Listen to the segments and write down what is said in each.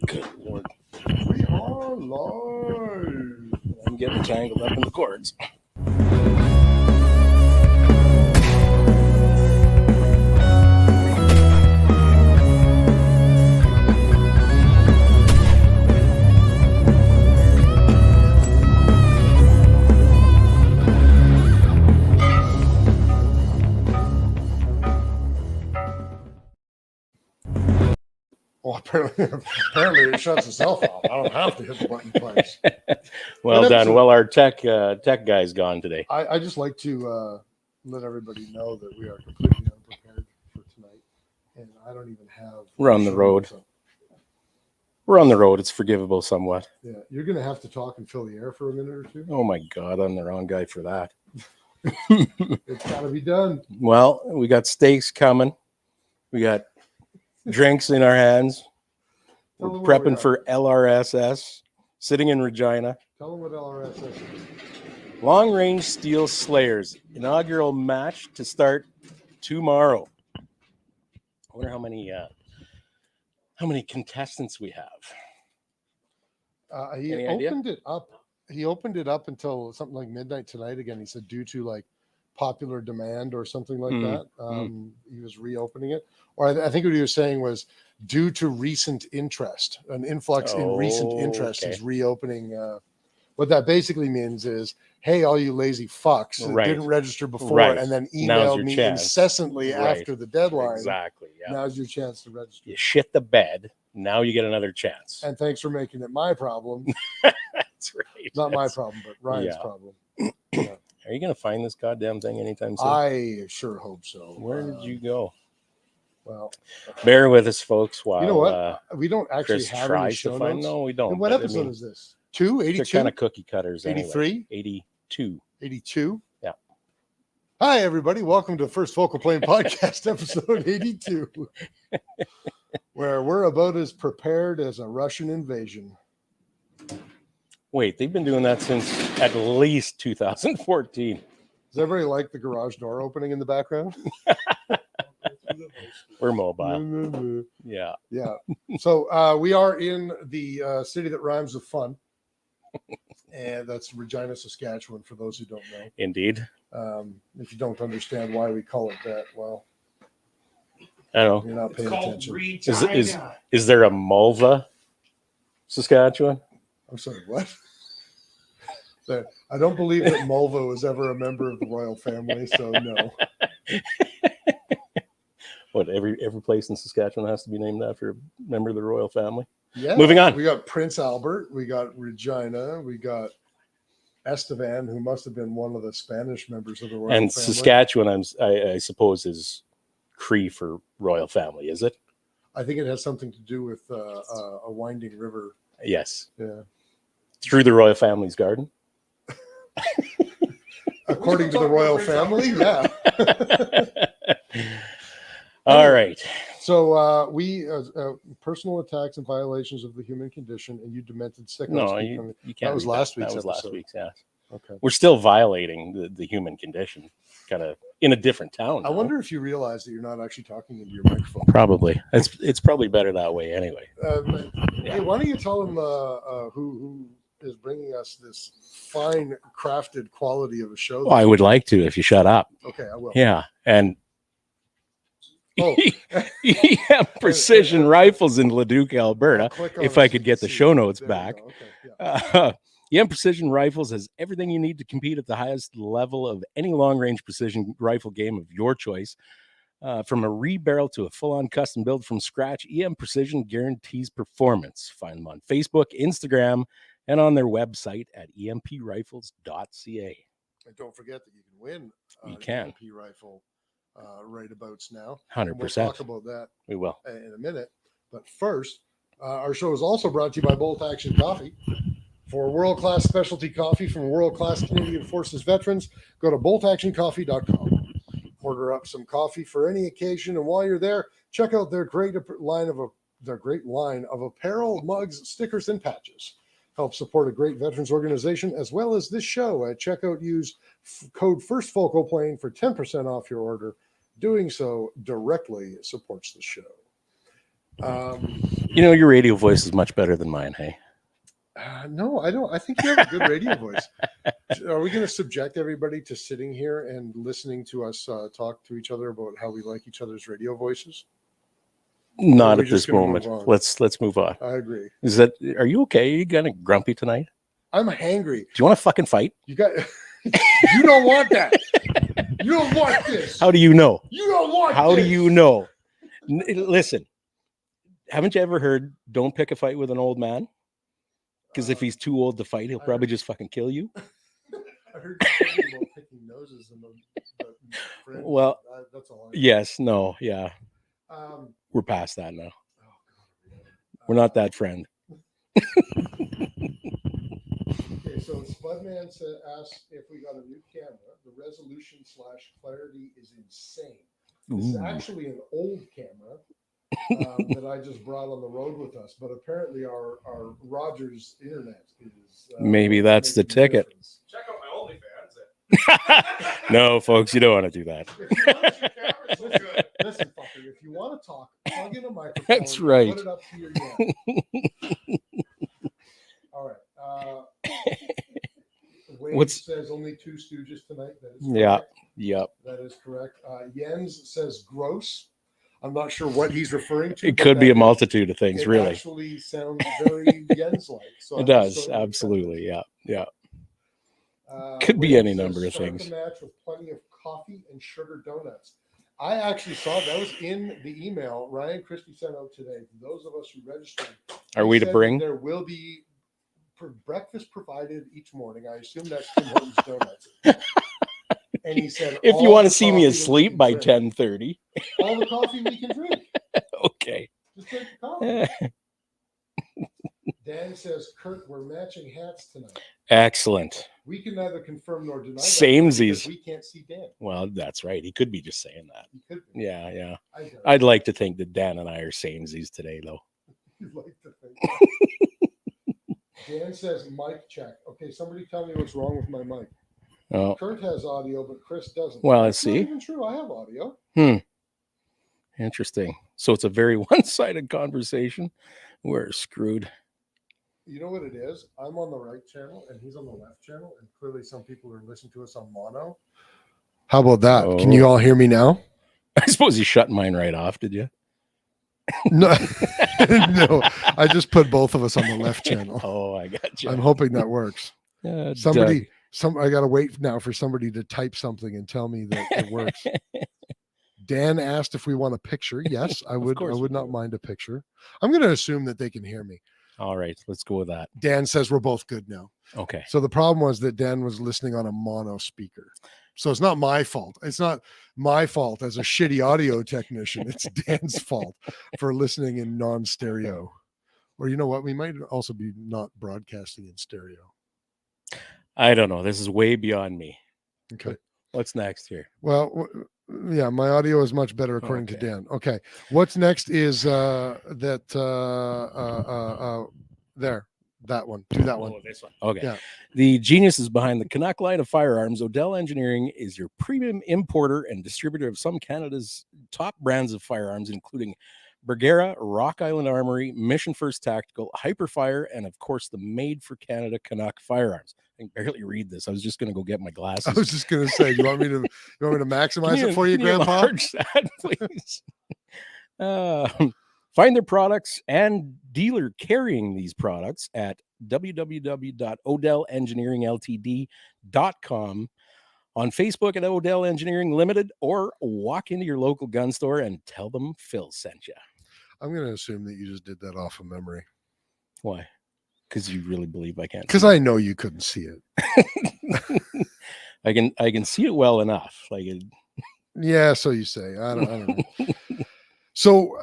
Good Lord. We are live. I'm getting tangled up in the cords. Well, apparently it shuts itself off. I don't have to hit the button twice. Well done. Well, our tech guy's gone today. I just like to let everybody know that we are completely unprepared for tonight, and I don't even have. We're on the road. We're on the road. It's forgivable somewhat. Yeah, you're going to have to talk and fill the air for a minute or two. Oh my God, I'm the wrong guy for that. It's got to be done. Well, we got steaks coming. We got drinks in our hands. We're prepping for LRSS, sitting in Regina. Tell them what LRSS is. Long Range Steel Slayers, inaugural match to start tomorrow. I wonder how many contestants we have. He opened it up until something like midnight tonight again. He said due to like popular demand or something like that. He was reopening it. Or I think what he was saying was due to recent interest, an influx in recent interest is reopening. What that basically means is, hey, all you lazy fucks that didn't register before and then emailed me incessantly after the deadline. Exactly. Yeah. Now's your chance to register. You shit the bed. Now you get another chance. And thanks for making it my problem. That's right. Not my problem, but Ryan's problem. Yeah. Are you going to find this goddamn thing anytime soon? I sure hope so. Where did you go? Well, bear with us, folks. While you know what? We don't actually Chris have tries any show to find. notes. No, we don't. And what episode is this? 82? They're kind of cookie cutters. 83? Anyway. 82. 82? Yeah. Hi, everybody. Welcome to First Focal Plane Podcast, episode 82, where we're about as prepared as a Russian invasion. Wait, they've been doing that since at least 2014. Does everybody like the garage door opening in the background? We're mobile. Yeah. Yeah. So we are in the city that rhymes with fun. And that's Regina, Saskatchewan, for those who don't know. Indeed. If you don't understand why we call it that, well, I don't know. You're not paying attention. Is there a Mulva, Saskatchewan? I'm sorry, what? I don't believe that Mulva was ever a member of the royal family, so no. What, every place in Saskatchewan has to be named after a member of the royal family? Yeah. Moving on. We got Prince Albert. We got Regina. We got Estevan, who must have been one of the Spanish members of the royal family. And Saskatchewan, I suppose, is Cree for royal family, is it? I think it has something to do with a winding river. Yes. Yeah. Through the royal family's garden? According to the royal family, yeah. All right. So we personal attacks and violations of the human condition, and you demented sick. No, you can't. That was last week's. That was last week's. Yeah. Okay. We're still violating the human condition, kind of in a different town. I wonder if you realize that you're not actually talking into your microphone. Probably. It's probably better that way anyway. Hey, why don't you tell them who is bringing us this fine crafted quality of a show? Well, I would like to if you shut up. Okay, I will. Yeah, and Precision Rifles in Leduc, Alberta. If I could get the show notes back. Okay, yeah. Precision Rifles has everything you need to compete at the highest level of any long-range precision rifle game of your choice. From a rebarrel to a full-on custom build from scratch, EM Precision guarantees performance. Find them on Facebook, Instagram, and on their website at emprifles.ca. And don't forget that you can win EMP rifle right abouts now. 100%. We'll talk about that. We will in a minute. But first, our show is also brought to you by Bolt Action Coffee. For world-class specialty coffee from world-class Canadian Forces veterans, go to boltactioncoffee.com. Order up some coffee for any occasion, and while you're there, check out their great line of apparel, mugs, stickers, and patches. Help support a great veterans organization as well as this show. At checkout, use code FIRSTFOCALPLANE for 10% off your order. Doing so directly supports the show. You know, your radio voice is much better than mine, hey? No, I don't. I think you have a good radio voice. Are we going to subject everybody to sitting here and listening to us talk to each other about how we like each other's radio voices? Not at this moment. Let's move on. I agree. Are you okay? Are you kind of grumpy tonight? I'm hangry. Do you want to fucking fight? You don't want that. You don't want this. How do you know? You don't want How this. do you know? Listen, haven't you ever heard don't pick a fight with an old man? Because if he's too old to fight, he'll probably just fucking kill you. I heard you talking about picking noses and the well, that's all. Yes, no, yeah. We're past that now. We're not that friend. Okay, so Spudman asked if we got a new camera. The resolution / clarity is insane. This is actually an old camera that I just brought on the road with us, but apparently our Rogers internet is maybe that's the ticket. Check out my OnlyFans. No, folks, you don't want to do that. Listen, fucker, if you want to talk, plug in a microphone. That's right. Put it up to your All right. Wade says only 2 Stooges tonight. That is correct. Yep. That is correct. Jens says gross. I'm not sure what he's referring to. It could be a multitude of things, really. It actually sounds very Jens-like. So it does, absolutely. Yeah. Could be any number of things. The match with plenty of coffee and sugar donuts. I actually saw that was in the email Ryan Christie sent out today. For those of us who registered, are we to bring? There will be breakfast provided each morning. I assume that's Tim Hortons donuts. And he said, if you want to see me asleep by 10:30, all the coffee we can drink. Okay. Just drink the coffee. Dan says, Curt, we're matching hats tonight. Excellent. We can neither confirm nor deny. Samesies. We can't see Dan. Well, that's right. He could be just saying that. He could be. Yeah. I'd like to think that Dan and I are samesies today, though. You'd like to think. Dan says, mic check. Okay, somebody tell me what's wrong with my mic. Oh. Kurt has audio, but Chris doesn't. Well, let's see. Not even true. I have audio. Interesting. So it's a very one-sided conversation. We're screwed. You know what it is? I'm on the right channel and he's on the left channel, and clearly some people are listening to us on mono. How about that? Oh. Can you all hear me now? I suppose you shut mine right off, did you? No, no. I just put both of us on the left channel. Oh, I got you. I'm hoping that works. I gotta wait now for somebody to type something and tell me that it works. Dan asked if we want a picture. Yes, I would. I would not mind a picture. I'm going to assume that they can hear me. All right, let's go with that. Dan says we're both good now. Okay. So the problem was that Dan was listening on a mono speaker. So it's not my fault. It's not my fault as a shitty audio technician. It's Dan's fault for listening in non-stereo. Or you know what? We might also be not broadcasting in stereo. I don't know. This is way beyond me. Okay. What's next here? Well, yeah, my audio is much better according to Dan. Okay. What's next is there, that one. Do that one. Oh, this one. Okay. Yeah. The geniuses behind the Canuck line of firearms, Odell Engineering is your premium importer and distributor of some Canada's top brands of firearms, including Bergara, Rock Island Armory, Mission First Tactical, Hyperfire, and of course the Made for Canada Canuck firearms. I can barely read this. I was just going to go get my glasses. I was just going to say, you want me to maximize it for you, Grandpa? That, please. Find their products and dealer carrying these products at www.odellengineeringltd.com, on Facebook at Odell Engineering Limited, or walk into your local gun store and tell them Phil sent you. I'm going to assume that you just did that off of memory. Why? Because you really believe I can't. Because I know you couldn't see it. I can see it well enough. Yeah, so you say. I don't know. So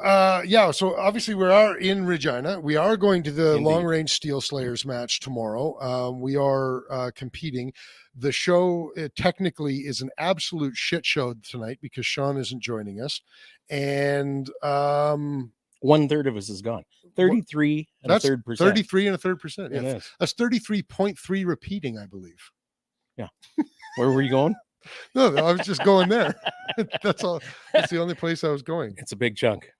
so obviously we are in Regina. We are going to the Long Range Steel Slayers match tomorrow. We are competing. The show technically is an absolute shit show tonight because Sean isn't joining us, and 1/3 of us is gone. 33 and a third percent. 33 and a third percent. Yeah, yes. That's 33.3 repeating, I believe. Yeah. Where were you going? No, I was just going there. That's all. That's the only place I was going. It's a big chunk.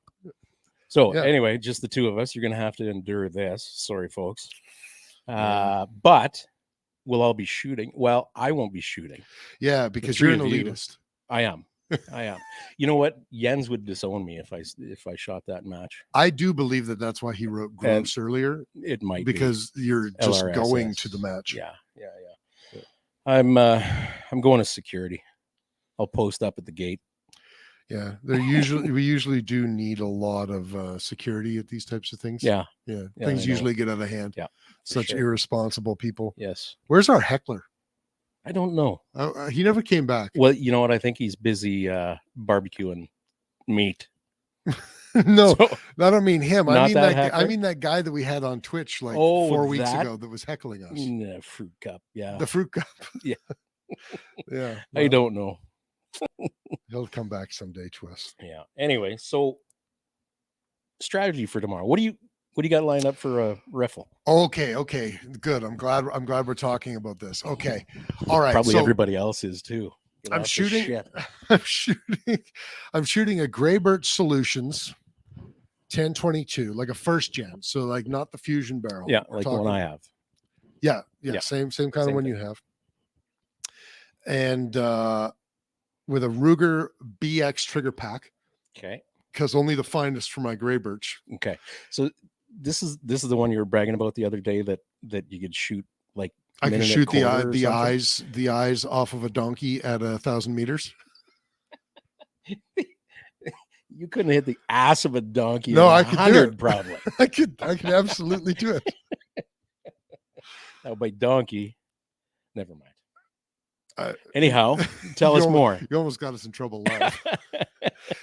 So Yeah. anyway, just the two of us. You're going to have to endure this. Sorry, folks. Yeah. But we'll all be shooting. Well, I won't be shooting. Yeah, because three you're an of you- elitist. I am. You know what? Jens would disown me if I shot that match. I do believe that that's why he wrote gross earlier, It might because you're just LRSS. going to the match. Yeah. I'm going to security. I'll post up at the gate. Yeah, we usually do need a lot of security at these types of things. Yeah. Things usually get out of hand. Yeah, Such irresponsible people. Yes. Where's our heckler? I don't know. He never came back. Well, you know what? I think he's busy barbecuing meat. No, So, I don't mean him. I Not mean that I heckler? mean that guy that we had on Twitch like Oh, 4 weeks that? ago that was heckling us. the fruit cup. Yeah. The fruit cup. Yeah. Yeah. I don't know. He'll come back someday to us. Yeah. Anyway, so strategy for tomorrow. What do you got lined up for a riffle? Okay, good. I'm glad we're talking about this. Okay, all right. Probably so everybody else is too. Get I'm off the shooting. shit. I'm shooting a Greybirch Solutions 1022, like a first gen, so like not the fusion barrel. Yeah, We're like the talking- one I have. Yeah, Yeah. same kind Same of one thing. you have. And with a Ruger BX trigger pack, Okay. because only the finest for my Greybirch. Okay. So this is the one you were bragging about the other day that you could shoot like I can minute and a shoot the quarter or something? the eyes off of a donkey at 1,000 meters. You couldn't hit the ass of a donkey. No, at I could do 100 it. probably. I could absolutely do it. Now by donkey, never mind. Uh, Anyhow, tell us more. You almost got us in trouble live.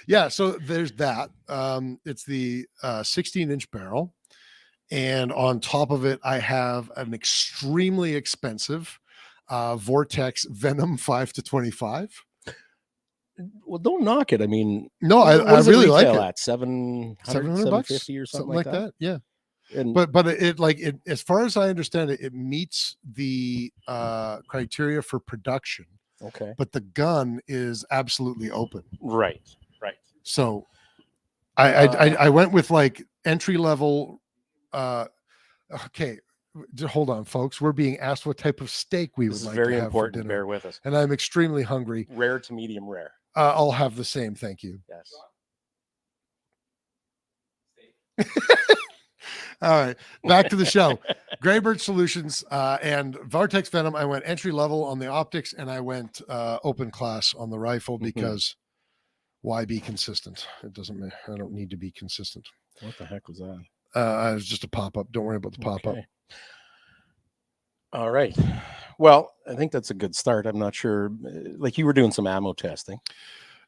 Yeah, so there's that. It's the 16-inch barrel, and on top of it, I have an extremely expensive Vortex Venom 5-25. Well, don't knock it. I mean, No, what I does really like retail it. at 700, 700 bucks, 750 or something like that. Yeah. And But it as far as I understand it, it meets the criteria for production, okay, but the gun is absolutely open. right. So I went with like entry level. Okay, hold on, folks. We're being asked what type of steak we This would is like very to have for important. dinner, Bear with us. and I'm extremely hungry. Rare to medium rare. I'll have the same, thank you. Yes. All right, back to the show. Greybirch Solutions and Vortex Venom. I went entry level on the optics, and I went open class on the rifle because why be consistent? It doesn't matter. I don't need to be consistent. What the heck was that? It was just a pop up. Don't worry about the pop up. Okay. All right. Well, I think that's a good start. I'm not sure. Like you were doing some ammo testing.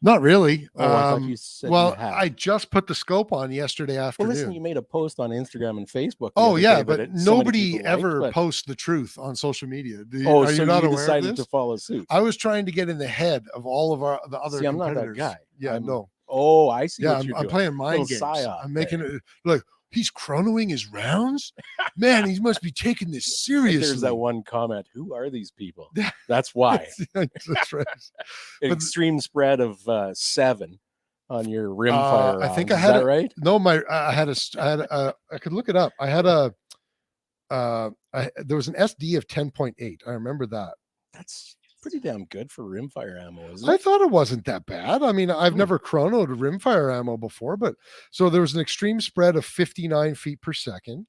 Not really. Oh, I thought you said Well, you had. I just put the scope on yesterday Well, afternoon. listen, you made a post on Instagram and Facebook. the Oh other yeah, day, but so many nobody people ever liked, posts the truth on social media. Oh, Are so you not aware of decided this? to follow suit. I was trying to get in the head of all of the other See, I'm not that competitors. guy. Yeah, I'm- no. Oh, I see. Yeah, what you're I'm doing. playing mind Little games. psyop I'm making it like he's chronoing his rounds. Man, he must be taking this Like, seriously. there's that one comment. Who are these people? That's why. That's right. An But- extreme spread of 7 on your rimfire. I think rounds. I had Is that a- right. No, I could look it up. I had there was an SD of 10.8. I remember that. That's pretty damn good for rimfire ammo, isn't I it? thought it wasn't that bad. I mean, I've never chronoed rimfire ammo before, but so there was an extreme spread of 59 feet per second.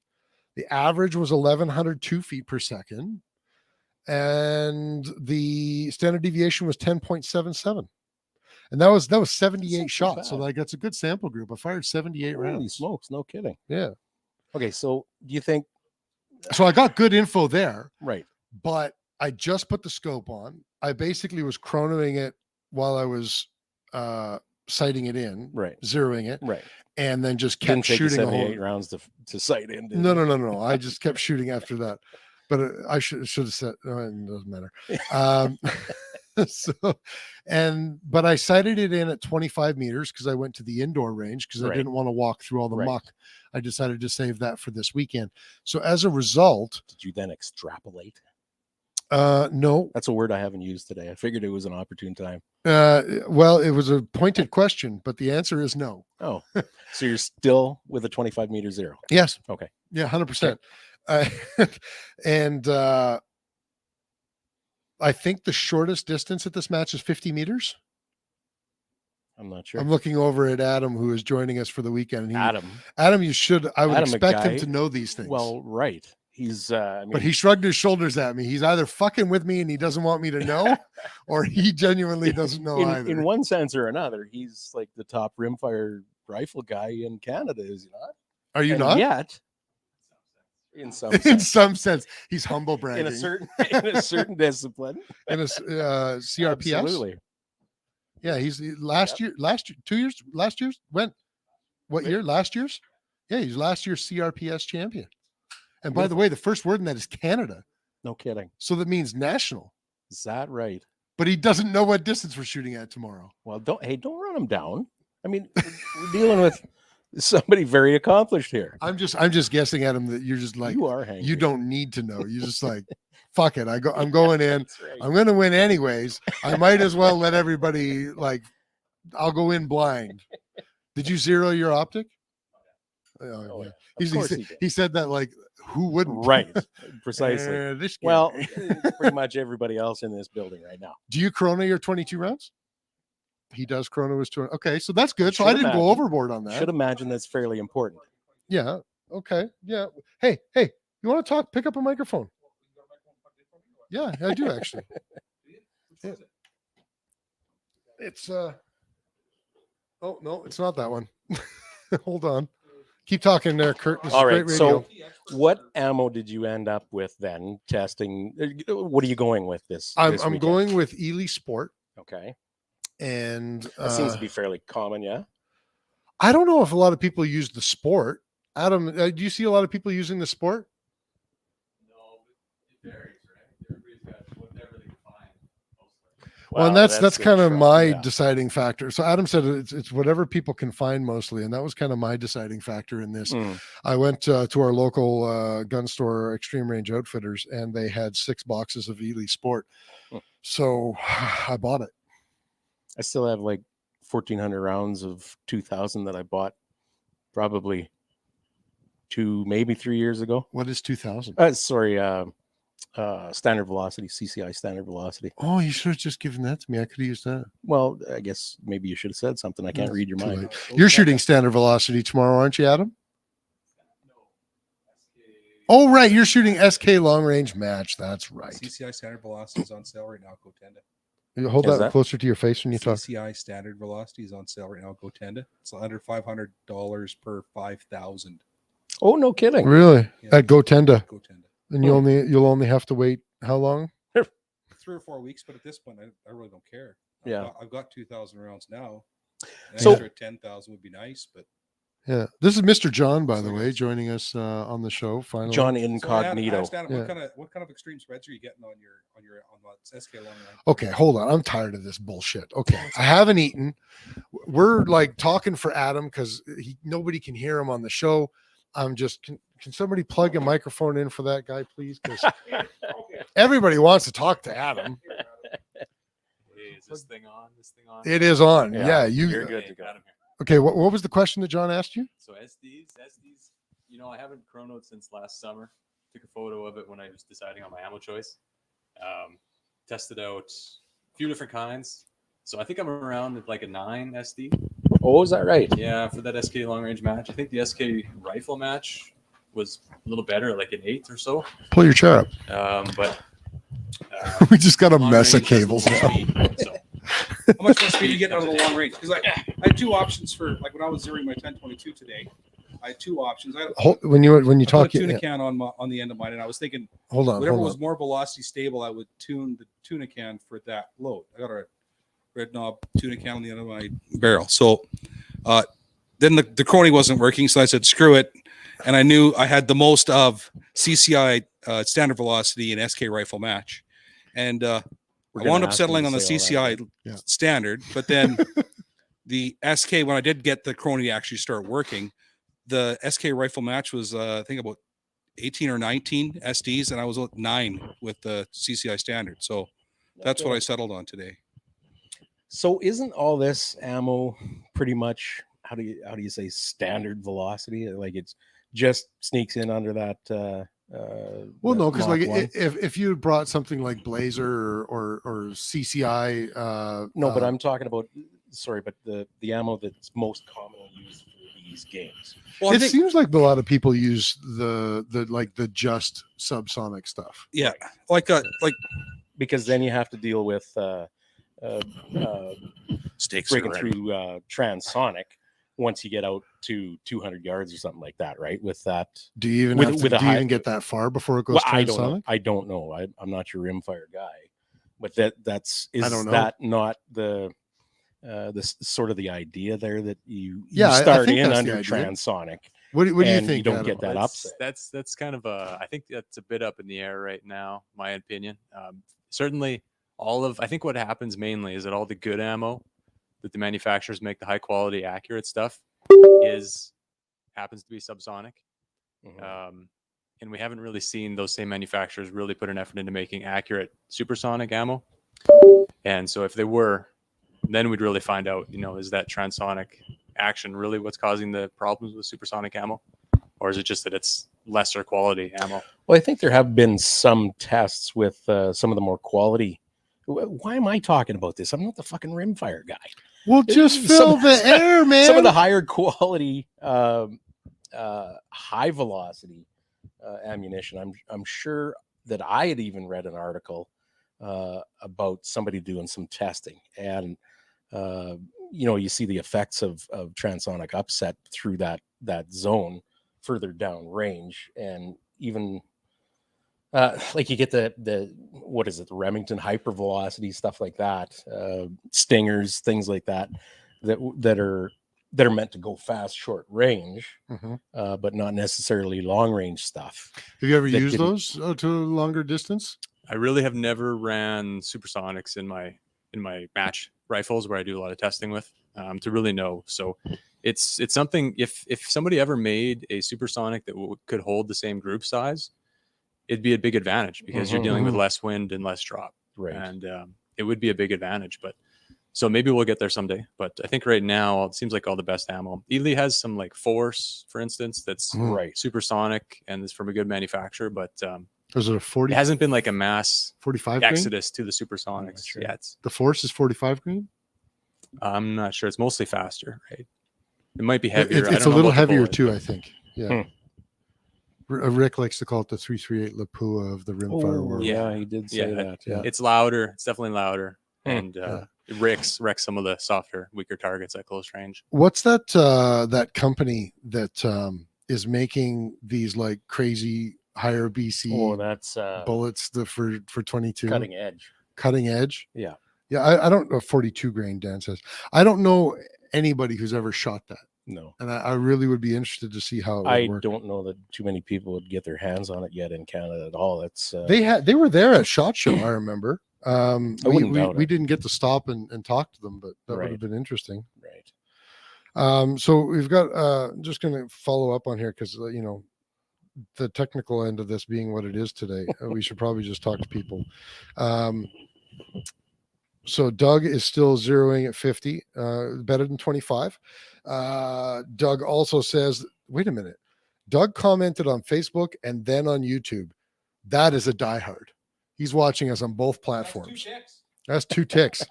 The average was 1,102 feet per second, and the standard deviation was 10.77. And that was 78 too shots. So bad. like that's a good sample group. I fired 78 Holy rounds. smokes! No kidding. Yeah. Okay, so do you think? So I got good info there, Right. but I just put the scope on. I basically was chronoing it while I was sighting it in, Right. zeroing it, Right. and then just Didn't kept take you shooting a 78 whole. rounds to sight in. did No, it? no. I just kept shooting after that. But I should have said, no, it doesn't matter. But I sighted it in at 25 meters because I went to the indoor range because I Right. didn't want to walk through all the Right. muck. I decided to save that for this weekend. So as a result, Did you then extrapolate? No. That's a word I haven't used today. I figured it was an opportune time. Well, it was a pointed question, but the answer is no. Oh, so you're still with a 25-meter zero? Yes. Okay. Yeah, 100%. And I think the shortest distance at this match is 50 meters. I'm not sure. I'm looking over at Adam, who is joining us for the weekend. Adam, you should. I would expect him to know these things. Well, right. He's. But he shrugged his shoulders at me. He's either fucking with me and he doesn't want me to know, or he genuinely doesn't know either. In one sense or another, he's like the top rimfire rifle guy in Canada, is he not? Are you not? Yet, in some in some sense, he's humble bragging. in a certain discipline. In a CRPS. Absolutely. Yeah, he's last year, 2 years, last year's what year? Last year's? Yeah, he's last year's CRPS champion. And by the way, the first word in that is Canada. No kidding. So that means national. Is that right? But he doesn't know what distance we're shooting at tomorrow. Well, don't run him down. I mean, we're dealing with somebody very accomplished here. I'm just guessing at him that you're just like, you are hangry. You don't need to know. You're just like, fuck it. I'm going in. Right. I'm going to win anyways. I might as well let everybody I'll go in blind. Did you zero your optic? Oh, yeah. He said that like, who wouldn't? Right. Precisely. Well, pretty much everybody else in this building right now. Do you chrono your 22 rounds? He does chrono his 20. Okay, so that's good. So I didn't go overboard on that. Should imagine that's fairly important. Yeah. Okay. Yeah. Hey, you want to talk? Pick up a microphone. Yeah, I do actually. Yeah. It's oh no, it's not that one. Hold on. Keep talking there, Curt. This All is right. great radio. So what ammo did you end up with then testing? What are you going with this? I'm going with Ely Sport. Okay. And that seems to be fairly common, yeah. I don't know if a lot of people use the Sport. Adam, do you see a lot of people using the Sport? No, it varies, right? Everybody's got whatever they can find. Well, and that's kind of my deciding factor. So Adam said it's whatever people can find mostly, and that was kind of my deciding factor in this. I went to our local gun store, Extreme Range Outfitters, and they had 6 boxes of Ely Sport. So I bought it. I still have like 1,400 rounds of 2000 that I bought probably 2, maybe 3 years ago. What is 2000? Standard velocity, CCI standard velocity. Oh, you should have just given that to me. I could have used that. Well, I guess maybe you should have said something. I can't read your mind. You're shooting standard velocity tomorrow, aren't you, Adam? Oh, right. You're shooting SK long range match. That's right. CCI standard velocity is on sale right now. Go tend it. You hold that closer to your face when you talk. CCI standard velocity is on sale right now. Go tend it. It's under $500 per 5,000. Oh, no kidding. Really? Yeah. At GoTenda. GoTenda. And you'll only have to wait how long? 3 or 4 weeks, but at this point I really don't care. I've got 2,000 rounds now. So 10,000 would be nice, but yeah. This is Mr. John, by the way, joining us on the show. Finally, John Incognito. So what kind of extreme spreads are you getting on the SK long range? Okay, hold on. I'm tired of this bullshit. Okay, I haven't eaten. We're like talking for Adam because nobody can hear him on the show. I'm just can somebody plug a microphone in for that guy, please? Because everybody wants to talk to Adam. Hey, is this thing on? It is on. Yeah, you're good to go. Okay, what was the question that John asked you? So SDs, I haven't chronoed since last summer. Took a photo of it when I was deciding on my ammo choice. Tested out a few different kinds. So I think I'm around at like a 9 SD. Oh, is that right? Yeah, for that SK long range match. I think the SK rifle match was a little better, like an 8 or so. Pull your chair up. But we just got a mess of cables now. So. How much more speed are you getting out of the long range? Because I had 2 options for like when I was zeroing my 1022 today. I had 2 options. When you talk, a tuna can on the end of mine, and I was thinking, whatever was more velocity stable, I would tune the tuna can for that load. I got a red knob tuna can on the end of my barrel. So then the Crony wasn't working, so I said screw it, and I knew I had the most of CCI standard velocity and SK rifle match, and I wound up settling on the CCI standard, but then the SK, when I did get the Crony to actually start working, the SK rifle match was I think about 18 or 19 SDs, and I was 9 with the CCI standard. So that's what I settled on today. So isn't all this ammo pretty much, how do you say, standard velocity? Like it's just sneaks in under that. Well, no, because Mach like 1? if you had brought something like Blazer or CCI, No, but I'm talking about, sorry, but the ammo that's most commonly used for these games. Well, it seems like a lot of people use the just subsonic stuff. Yeah, like because then you have to deal with stakes breaking through transonic once you get out to 200 yards or something like that, right? With that, do you even even get that far before it goes transonic? I don't know. I'm not your rimfire guy, but that's not the sort of the idea there that you start in under transonic. What do you think? You don't Adam? get that upset. That's kind of I think that's a bit up in the air right now, my opinion. Certainly I think what happens mainly is that all the good ammo that the manufacturers make, the high quality, accurate stuff, happens to be subsonic. Mm-hmm. And we haven't really seen those same manufacturers really put an effort into making accurate supersonic ammo. And so if they were, then we'd really find out, is that transonic action really what's causing the problems with supersonic ammo? Or is it just that it's lesser quality ammo? Well, I think there have been some tests with some of the more quality. Why am I talking about this? I'm not the fucking rimfire guy. Well, just fill the air, man. Some of the higher quality, high velocity ammunition. I'm sure that I had even read an article about somebody doing some testing, and you see the effects of transonic upset through that zone further down range, and even like you get the what is it, the Remington hypervelocity stuff like that, stingers, things like that are meant to go fast short range, but not necessarily long range stuff. Have you ever used those to a longer distance? I really have never ran supersonics in my match rifles where I do a lot of testing with to really know. So it's something, if somebody ever made a supersonic that could hold the same group size, it'd be a big advantage because you're dealing with less wind and less drop. Right. And it would be a big advantage, but so maybe we'll get there someday. But I think right now it seems like all the best ammo. Ely has some like Force, for instance, that's supersonic and is from a good manufacturer, but is it a 40? It hasn't been like a mass 45 exodus to the supersonics yet. The Force is 45 grain? I'm not sure. It's mostly faster, right? It might be heavier. It's a little heavier too, I think. Yeah. Rick likes to call it the 338 Lapua of the rimfire world. Yeah, he did say that. Yeah. It's louder. It's definitely louder. And it wrecks some of the softer, weaker targets at close range. What's that company that is making these like crazy higher BC that's bullets for 22? Cutting edge. Yeah. I don't know. 42 grain, Dan says. I don't know anybody who's ever shot that. No. And I really would be interested to see how it would work. Don't know that too many people would get their hands on it yet in Canada at all. It's they were there at SHOT Show, I remember. We didn't get to stop and talk to them, but that would have been interesting. Right. So we've got just going to follow up on here because the technical end of this being what it is today, we should probably just talk to people. So Doug is still zeroing at 50, better than 25. Doug also says, wait a minute. Doug commented on Facebook and then on YouTube. That is a diehard. He's watching us on both platforms. That's 2 ticks.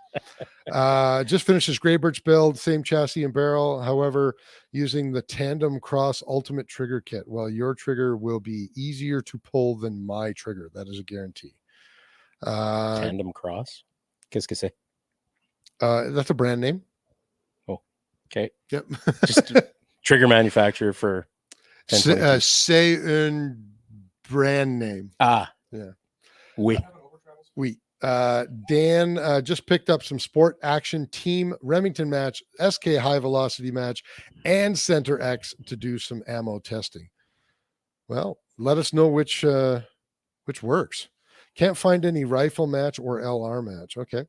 Just finished his Grey Birch build, same chassis and barrel. However, using the Tandem Cross Ultimate Trigger Kit. Well, your trigger will be easier to pull than my trigger. That is a guarantee. Tandem Cross? Qu'est-ce que c'est? That's a brand name. Oh, okay. Yep. Just trigger manufacturer for. Say un brand name. Ah, yeah. Oui. Dan just picked up some Sport Action Team Remington match, SK High Velocity match, and Center X to do some ammo testing. Well, let us know which works. Can't find any rifle match or LR match. Okay.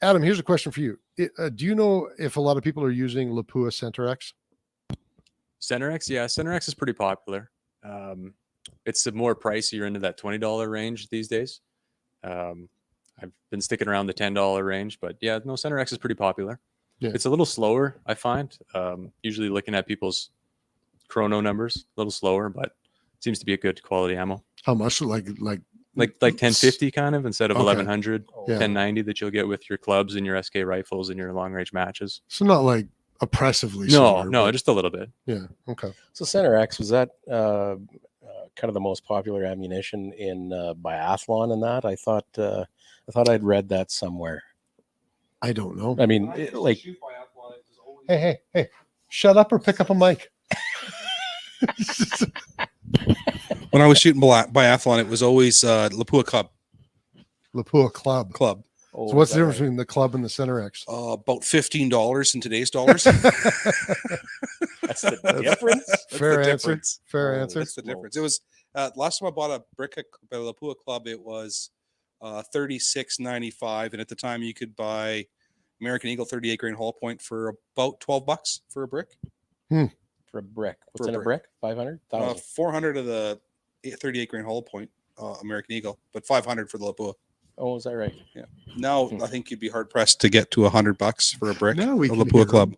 Adam, here's a question for you. Do you know if a lot of people are using Lapua Center X? Center X? Yeah, Center X is pretty popular. It's a more pricier into that $20 range these days. I've been sticking around the $10 range, but yeah, no, Center X is pretty popular. Yeah. It's a little slower, I find. Usually looking at people's chrono numbers, a little slower, but it seems to be a good quality ammo. How much? Like 1050 kind of instead of Okay. 1100, Yeah. 1090 that you'll get with your clubs and your SK rifles and your long range matches. So not like oppressively. No, severe, no, but- just a little bit. Yeah. Okay. So Center X, was that kind of the most popular ammunition in biathlon and that? I thought I'd read that somewhere. I don't know. I mean, Hey, shut up or pick up a mic. When I was shooting biathlon, it was always Lapua Lapua Club. Club. Oh, So what's is the that difference between the club and the Center X? About $15 in today's dollars. right? That's the difference. Fair the answer. difference. Fair Oh, answer. That's the difference. It was last time I bought a brick by Lapua Club, it was $36.95, and at the time you could buy American Eagle 38 grain hollow point for about $12 for a brick. For a brick. What's For a in a brick? 500? 400 of the 38 grain hollow point American Eagle, but 500 for the Lapua. Oh, is that right? Now I think you'd be hard pressed to get to $100 for a brick. Now we of can Lapua hear Club.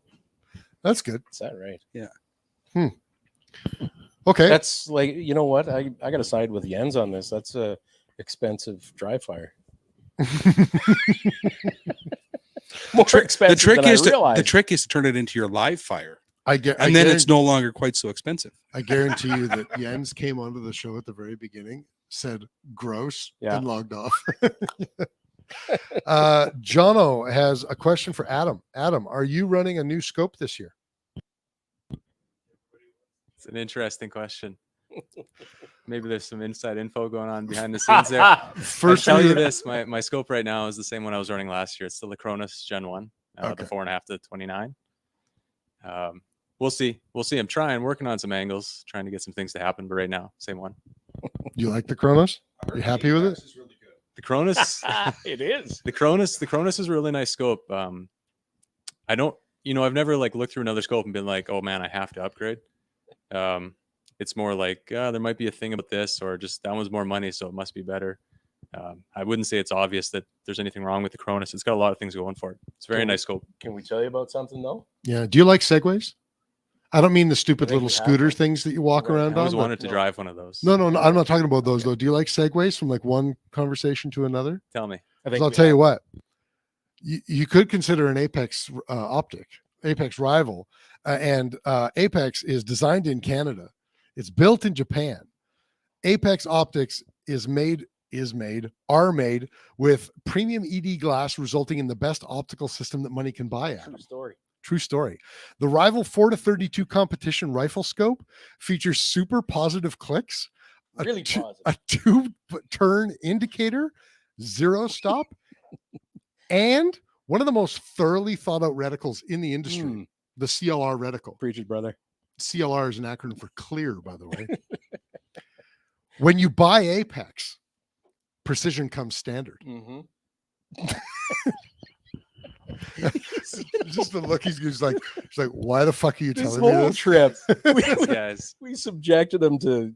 That's good. Is that right? Okay. That's like, you know what? I got to side with Jens on this. That's a expensive dry fire. More expensive than I realized. The trick is to turn it into your live fire, and and then it's no longer quite so expensive. I guarantee you that Jens came onto the show at the very beginning, said gross, Yeah. and logged off. Jono has a question for Adam. Adam, are you running a new scope this year? It's an interesting question. Maybe there's some inside info going on behind the scenes there. First, I'll tell you of this: my scope right now is the same one I was running last year. It's the Cronus Gen 1, Okay. the 4.5 to 29. We'll see. I'm working on some angles, trying to get some things to happen. But right now, same one. you like the Kronos? Are you happy with it? The Cronus, It is. the Cronus is a really nice scope. I don't, I've never like looked through another scope and been like, oh man, I have to upgrade. It's more like there might be a thing about this, or just that one's more money, so it must be better. I wouldn't say it's obvious that there's anything wrong with the Cronus. It's got a lot of things going for it. It's a very nice scope. Can we tell you about something though? Yeah. Do you like Segways? I don't mean the stupid think little we have scooter one. things that you walk Right. around I always on. but- wanted to drive one of those. No, I'm not talking about those though. Do you like Segways from like one conversation to another? Tell me. I 'Cause I'll we tell have. you what, you could consider an Apex Apex rival, and Apex is designed in Canada. It's built in Japan. Apex optics are made with premium ED glass, resulting in the best optical system that money can buy at. True story. True story. The Rival 4-32 competition rifle scope features super positive clicks, Really positive. a two-turn indicator, zero stop, and one of the most thoroughly thought out reticles in the industry, the CLR reticle. Preach it, brother. CLR is an acronym for clear, by the way. When you buy Apex, precision comes standard. Mm-hmm. Just the look he's like, why the fuck are you This telling me whole this? trip, These guys. we subjected him to,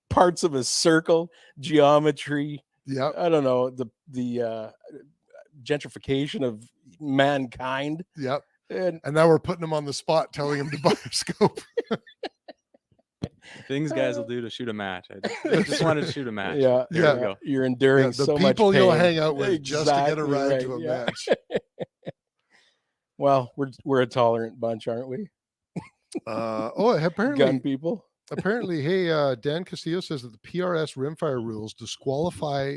parts of a circle, geometry. Yep. I don't know, the gentrification of mankind. Yep. And And now we're putting him on the spot, telling him to buy a scope. Things guys will do to shoot a match. I just wanted to shoot a match. yeah, There we go. you're enduring Yeah, the so much people you'll pain. hang out with just to get a Exactly ride right, to a yeah. match. Well, we're a tolerant bunch, aren't we? Apparently, Gun people. hey, Dan Castillo says that the PRS rimfire rules disqualify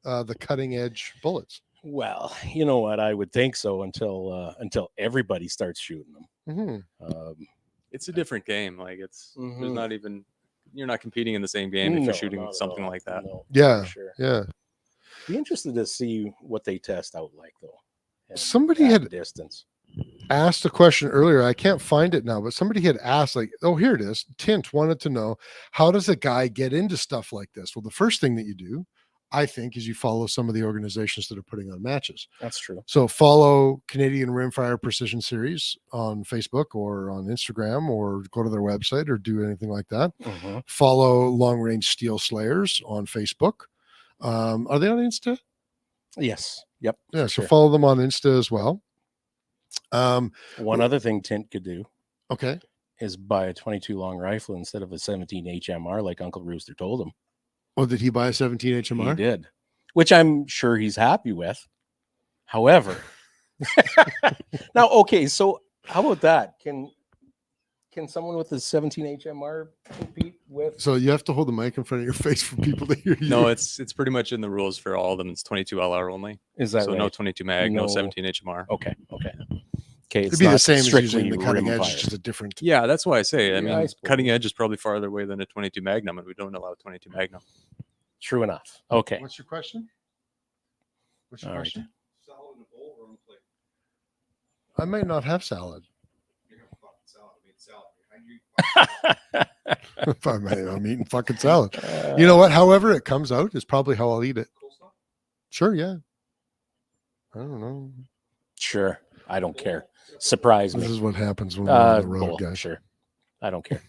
the cutting edge bullets. Well, you know what? I would think so until everybody starts shooting them. Mm-hmm. It's a different game. Like there's Mhm. not even, you're not competing in the same game if No, you're shooting not at something all. like that. No, Yeah. for sure. Yeah. Be interested to see what they test out like though. And Somebody at had- distance. Asked a question earlier. I can't find it now, but somebody had asked, like, oh, here it is. Tint wanted to know, how does a guy get into stuff like this? Well, the first thing that you do, I think, is you follow some of the organizations that are putting on matches. That's true. So follow Canadian Rimfire Precision Series on Facebook or on Instagram, or go to their website or do anything like that. Follow Long Range Steel Slayers on Facebook. Are they on Insta? Yes. Yep. Yeah. So follow them on Insta as well. One other thing Tint could do. Okay. Is buy a 22 long rifle instead of a 17 HMR like Uncle Rooster told him. Oh, did he buy a 17 HMR? He did, which I'm sure he's happy with. However, now, okay, so how about that? Can someone with a 17 HMR compete with? So you have to hold the mic in front of your face for people to hear you. No, it's pretty much in the rules for all of them. It's 22 LR only. Is that so? Right? No 22 mag, no 17 HMR. Okay. It'd be the same as using the cutting edge, it's just a different. Yeah, that's why I say. I mean, I cutting edge is probably farther away than a 22 Magnum, and we don't allow 22 Magnum. True enough. Okay. What's your question? All right. Salad in a bowl or on a plate? I might not have salad. You're gonna fucking salad. I mean, salad. I'm eating fucking salad. You know what? However it comes out is probably how I'll eat it. Coleslaw? Sure, yeah. I don't know. Sure. I don't care. Surprise me. This is what happens when we're on the road, bull, guys. Sure. I don't care.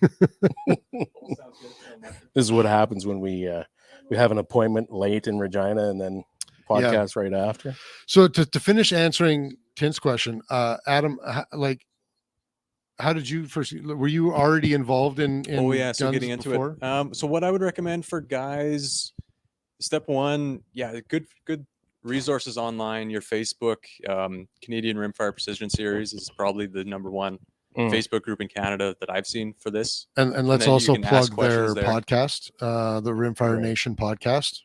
This is what happens when we have an appointment late in Regina and then podcast right after. So to finish answering Tint's question, Adam, how did you first? Were you already involved in oh yeah, so guns getting into before? it. So what I would recommend for guys, step one, good resources online. Your Facebook, Canadian Rimfire Precision Series is probably the #1 Facebook group in Canada that I've seen for this. And let's also plug their podcast, the Rimfire Nation podcast.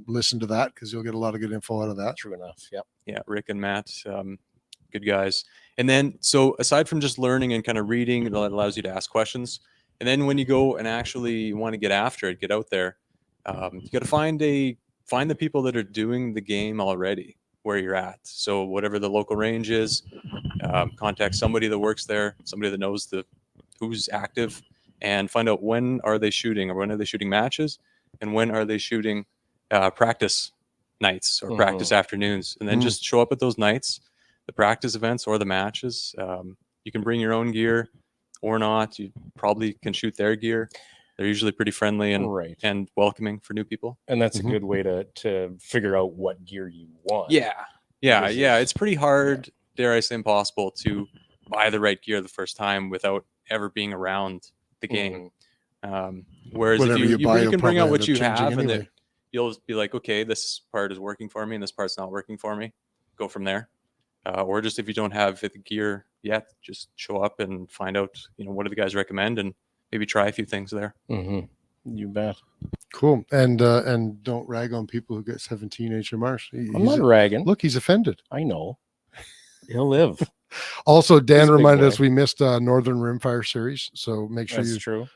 Listen to that because you'll get a lot of good info out of that. True enough. Yep. Yeah, Rick and Matt, good guys. And then, so aside from just learning and kind of reading, that allows you to ask questions. And then when you go and actually want to get after it, get out there, you got to find the people that are doing the game already where you're at. So whatever the local range is, contact somebody that works there, somebody that knows who's active, and find out when are they shooting, or when are they shooting matches, and when are they shooting practice nights or practice afternoons, and then just show up at those nights, the practice events or the matches. You can bring your own gear or not. You probably can shoot their gear. They're usually pretty friendly and welcoming for new people. And that's a good way to figure out what gear you want. Yeah. It's pretty hard, dare I say impossible, to buy the right gear the first time without ever being around the game. Whereas if you can bring out what you have, anyway. And you'll be like, okay, this part is working for me and this part's not working for me. Go from there. Or just if you don't have the gear yet, just show up and find out, what do the guys recommend, and maybe try a few things there. You bet. Cool. And don't rag on people who get 17 HMRs. I'm not ragging. Look, he's offended. I know. He'll live. Also, Dan reminded us we missed Northern Rimfire Series, so make sure you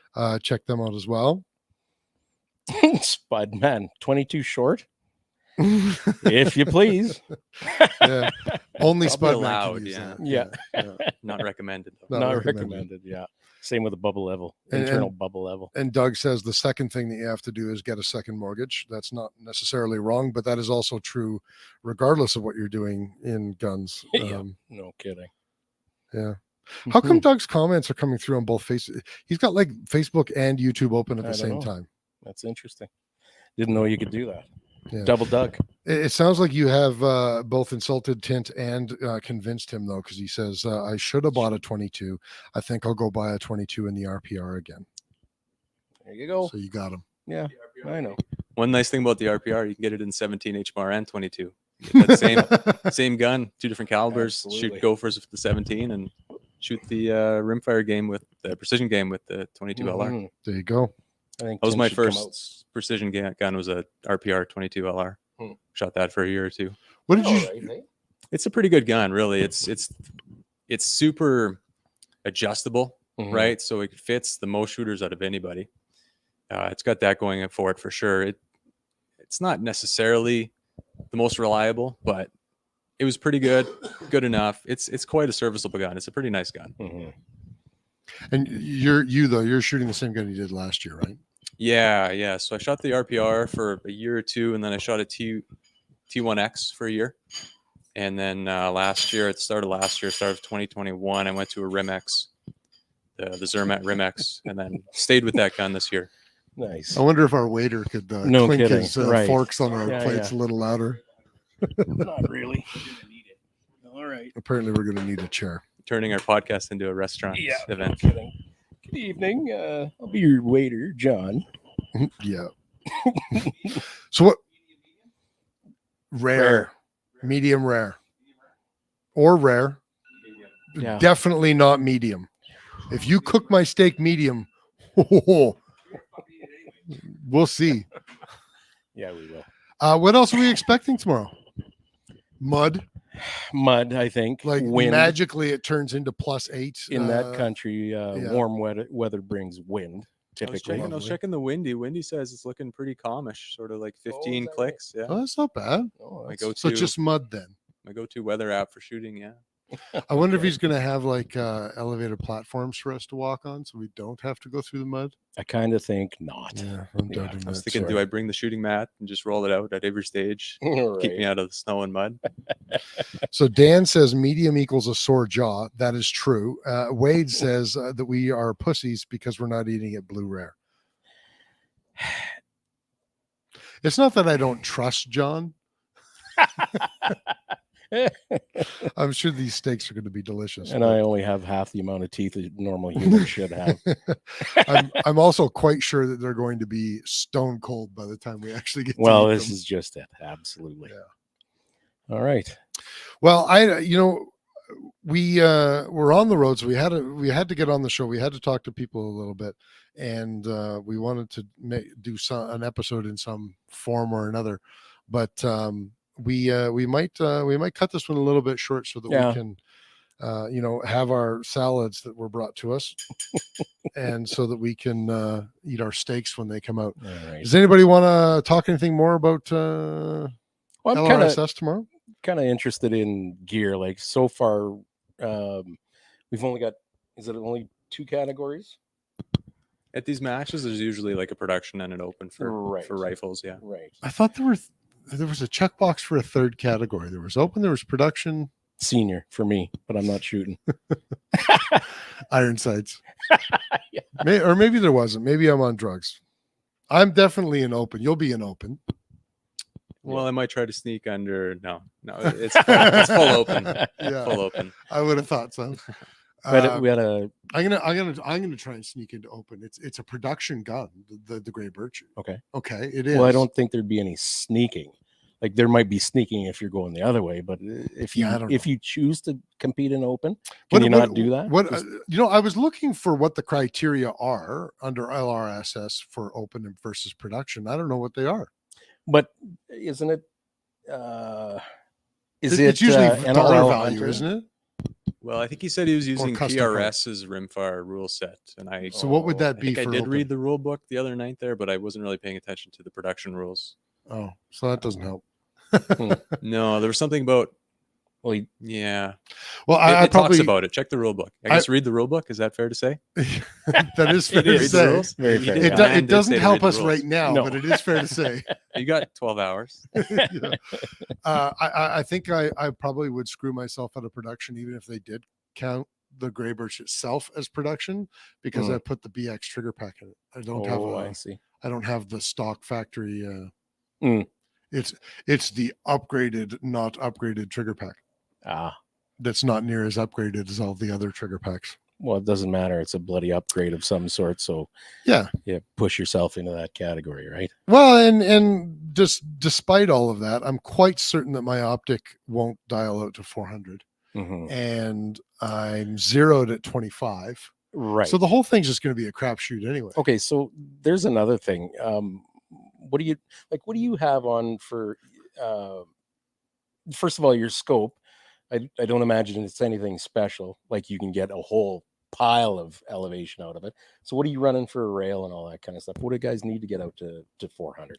check them out as well. Spud, man, 22 short. If you please. Yeah. Only Spud allowed. Yeah. Not recommended. Not recommended. Yeah. Same with the bubble level, internal bubble level. And Doug says the second thing that you have to do is get a second mortgage. That's not necessarily wrong, but that is also true regardless of what you're doing in guns. No kidding. Yeah. How come Doug's comments are coming through on both faces? He's got like Facebook and YouTube open at the same time. That's interesting. Didn't know you could do that. Yeah. Double Doug. It sounds like you have both insulted Tint and convinced him, though, because he says, I should have bought a 22. I think I'll go buy a 22 in the RPR again. There you go. So you got him. Yeah, I know. One nice thing about the RPR, you can get it in 17 HMR and 22. That same gun, 2 different calibers. Absolutely. Shoot gophers with the 17 and shoot the rimfire game with the precision game with the 22 LR. There you go. I think that was my first precision gun. Was a RPR 22 LR. Shot that for a year or two. What did you? It's a pretty good gun, really. It's super adjustable, right? So it fits the most shooters out of anybody. It's got that going for it for sure. It's not necessarily the most reliable, but it was pretty good enough. It's quite a serviceable gun. It's a pretty nice gun. And you're shooting the same gun you did last year, right? Yeah. So I shot the RPR for a year or two, and then I shot a T1X for a year. And then last year, at the start of 2021, I went to a Rimex, the Zermatt Rimex, and then stayed with that gun this year. Nice. I wonder if our waiter could No clink kidding. his Right. forks on our plates a little louder. Not really. All right. Apparently, we're going to need a chair. Turning our podcast into a restaurant event. No kidding. Good evening. I'll be your waiter, John. Yeah. So what? Rare. Medium rare. Or rare. Yeah. Definitely not medium. If you cook my steak medium, we'll see. Yeah, we will. What else are we expecting tomorrow? Mud, I think. like wind. Magically it turns into +8 In that country. Warm weather brings wind. Typically, I was checking the Windy. Windy says it's looking pretty calmish, sort of like 15 clicks. Right? Yeah. Oh, that's not bad. So just mud then. My go-to weather app for shooting. Yeah. I wonder if he's going to have like elevated platforms for us to walk on, so we don't have to go through the mud. I kind of think not. Yeah, I'm doubting I was that. thinking, do I bring the shooting mat and just roll it out at every stage, keep me out of the snow and mud? So Dan says medium equals a sore jaw. That is true. Wade says that we are pussies because we're not eating it blue rare. It's not that I don't trust John. I'm sure these steaks are going to be delicious. And I only have half the amount of teeth a normal human should have. I'm also quite sure that they're going to be stone cold by the time we actually get well, to this them. is just it. Absolutely. Yeah. All right. Well, we were on the road, so we had to get on the show. We had to talk to people a little bit, and we wanted to do an episode in some form or another, but we might cut this one a little bit short so that we can have our salads that were brought to us and so that we can eat our steaks when they come out. Right. Does anybody want to talk anything more about LRSS tomorrow? Kind of interested in gear. Like so far, we've only got, is it only 2 categories? At these matches, there's usually like a production and an open for rifles. Yeah. Right. I thought there was a checkbox for a third category. There was open, there was production. Senior for me, but I'm not shooting. Iron sights. Or maybe there wasn't. Maybe I'm on drugs. I'm definitely an open. You'll be an open. Well, I might try to sneak under. No, it's full open. Yeah, full open. I would have thought so. We had a. I'm gonna try and sneak into open. It's a production gun, the gray birch. Okay, it is. Well, I don't think there'd be any sneaking. Like there might be sneaking if you're going the other way, but if you choose to compete in open, can you not do that? What I was looking for what the criteria are under LRSS for open versus production. I don't know what they are. But isn't it? It's usually dollar value, isn't it? Well, I think he said he was using PRS's rimfire rule set, and So what would that be? I did read the rule book the other night there, but I wasn't really paying attention to the production rules. Oh, so that doesn't help. No, there was something about. Well, yeah. Well, it talks about it. Check the rule book. I guess read the rule book. Is that fair to say? That is fair to say. Very fair. It doesn't help us right now, but it is fair to say. You got 12 hours. I think I probably would screw myself out of production even if they did count the gray birch itself as production because I put the BX trigger pack in it. I don't I don't have the stock factory. It's the upgraded, not upgraded trigger pack. That's not near as upgraded as all the other trigger packs. Well, it doesn't matter. It's a bloody upgrade of some sort. So yeah, push yourself into that category, right? Well, and just despite all of that, I'm quite certain that my optic won't dial out to 400, and I'm zeroed at 25. Right. So the whole thing's just going to be a crapshoot anyway. Okay, so there's another thing. What do you have on for? First of all, your scope. I don't imagine it's anything special. Like you can get a whole pile of elevation out of it. So what are you running for a rail and all that kind of stuff? What do guys need to get out to 400?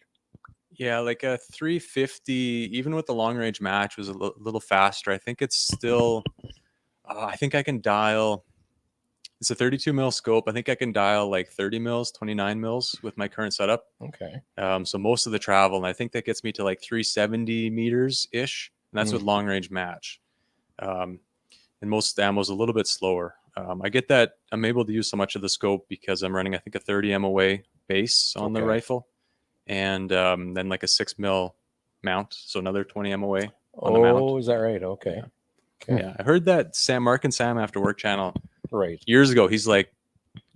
Yeah, like a 350, even with the long range match, was a little faster. I think it's still. I think I can dial It's a 32 mil scope. I think I can dial like 30 mils, 29 mils with my current setup. Okay. So most of the travel, and I think that gets me to like 370 meters ish, and that's with long range match. And most of the ammo is a little bit slower. I get that I'm able to use so much of the scope because I'm running, I think, a 30 MOA base on the rifle, and then like a 6 mil mount, so another 20 MOA on the mount. Oh, is that right? Okay. Yeah, I heard that Mark and Sam After Work channel Right. years ago. He's like,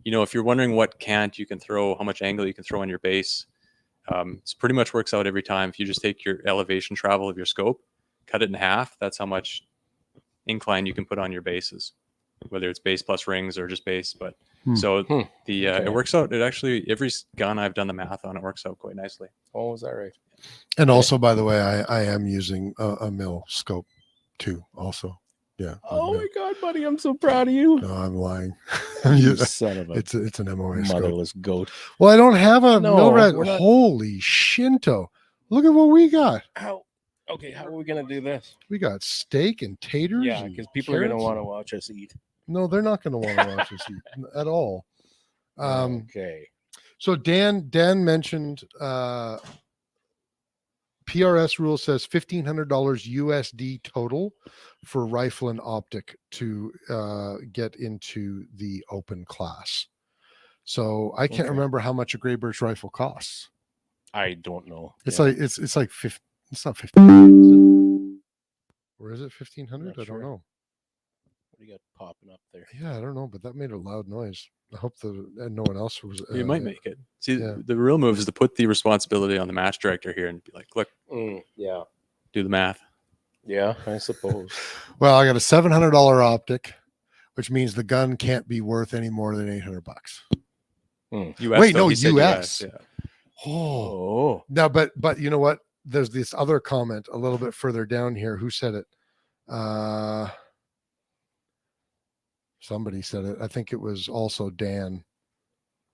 if you're wondering what cant you can throw, how much angle you can throw on your base, it pretty much works out every time. If you just take your elevation travel of your scope, cut it in half, that's how much incline you can put on your bases, whether it's base plus rings or just base. But it works out. It actually, every gun I've done the math on, it works out quite nicely. Oh, is that right? And also, by the way, I am using a mill scope too. Also, yeah. Oh my God, buddy, I'm so proud of you. No, I'm lying. You son of a it's an MOA motherless scope. goat. Well, I don't have a mill red. we're not- Holy Shinto! Look at what we got. How? Okay, how are we gonna do this? We got steak and taters. Yeah, and because people are gonna carrots. want to watch us eat. No, they're not going to want to watch us eat at all. Okay. So Dan mentioned PRS rule says $1,500 USD total for rifle and optic to get into the open class. So I can't remember how much a Grey Birch rifle costs. I don't know. It's like it's like 50. It's not 15. Or is it 1,500? I don't know. What do you got popping up there? Yeah, I don't know, but that made a loud noise. I hope no one else was. You might make it. See, the real move is to put the responsibility on the match director here and be like, look, yeah, do the math. Yeah, I suppose. Well, I got a $700 optic, which means the gun can't be worth any more than $800. US, Wait, though, no, he said US. yeah. Oh, no, but you know what? There's this other comment a little bit further down here. Who said it? Somebody said it. I think it was also Dan.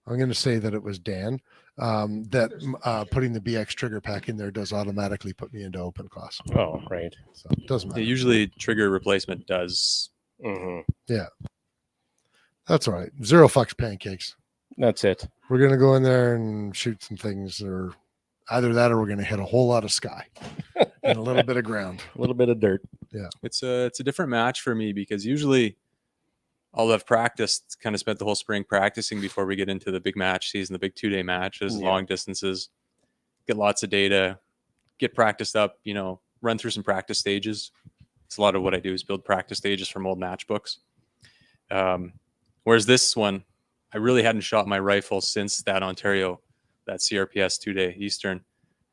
I'm going to say that it was Dan. That putting the BX trigger pack in there does automatically put me into open class. Oh, right. So it doesn't matter. Usually trigger replacement does. Yeah. That's all right. Zero fucks pancakes. That's it. We're going to go in there and shoot some things, or either that or we're going to hit a whole lot of sky and a little bit of ground. A little bit of dirt. Yeah. It's a different match for me because usually I'll have practiced, kind of spent the whole spring practicing before we get into the big match season, the big 2-day matches, long distances, get lots of data, get practiced up, run through some practice stages. It's a lot of what I do is build practice stages from old match books. Whereas this one, I really hadn't shot my rifle since that Ontario, that CRPS 2-day Eastern,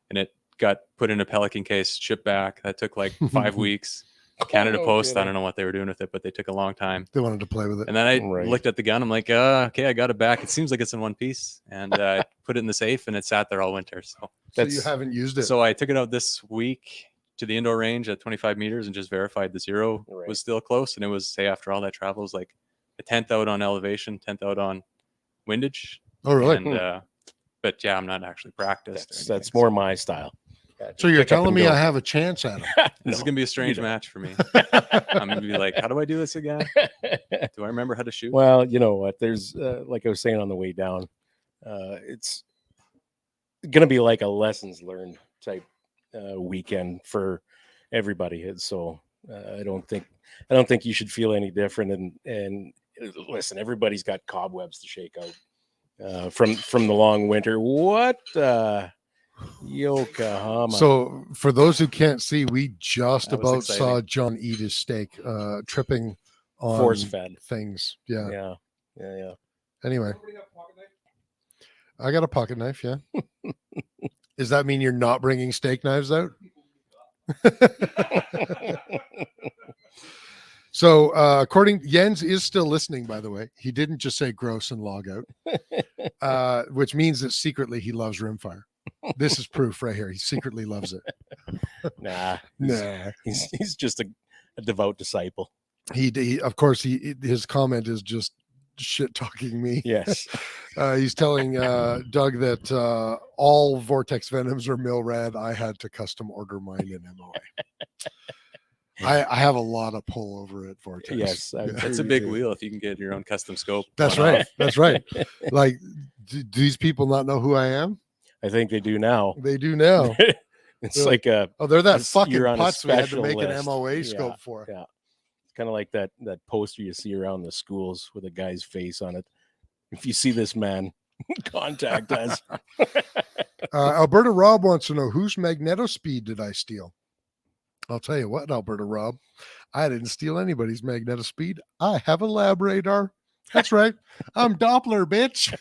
and it got put in a Pelican case, shipped back. That took like 5 weeks. Canada Post, I don't know what they were doing with it, but they took a long time. They wanted to play with it. And then I looked at the gun. I'm like, okay, I got it back. It seems like it's in one piece. And I put it in the safe, and it sat there all winter. So you haven't used it. So I took it out this week to the indoor range at 25 meters and just verified the zero was still close. And it was, say, after all that travel, it was like a 10th out on elevation, 10th out on windage. Oh, really? And, but yeah, I'm not actually practiced. That's more my style. So you're telling me I have a chance at him? This is gonna be a strange match for me. I'm gonna be like, how do I do this again? Do I remember how to shoot? Well, you know what? There's like I was saying on the way down, it's gonna be like a lessons learned type weekend for everybody. So I don't think you should feel any different. And listen, everybody's got cobwebs to shake out from the long winter. What? Yokohama. So for those who can't see, we just about saw John eat his steak, tripping on force fed things. Yeah. Anyway, Anyway, I got a pocket knife. Yeah. Does that mean you're not bringing steak knives out? So according, Jens is still listening, by the way. He didn't just say gross and log out, which means that secretly he loves rimfire. This is proof right here. He secretly loves it. Nah. He's just a devout disciple. He of course his comment is just shit talking me. Yes. He's telling Doug that all Vortex Venoms are Milrad. I had to custom order mine in MOA. I have a lot of pull over at Vortex. Yes, I'm Yeah. sure That's a you big do. wheel if you can get your own custom scope. That's one right. off. That's right. Like, do these people not know who I am? I think they do now. They do now. It's They're like a Oh, they're that fucking you're on a putz we had to special make list. an MOA Yeah, scope for. yeah. It's kind of like that poster you see around the schools with a guy's face on it. If you see this man, contact us. Alberta Rob wants to know, whose magnetospeed did I steal? I'll tell you what, Alberta Rob, I didn't steal anybody's magnetospeed. I have a lab radar. That's right. I'm Doppler, bitch.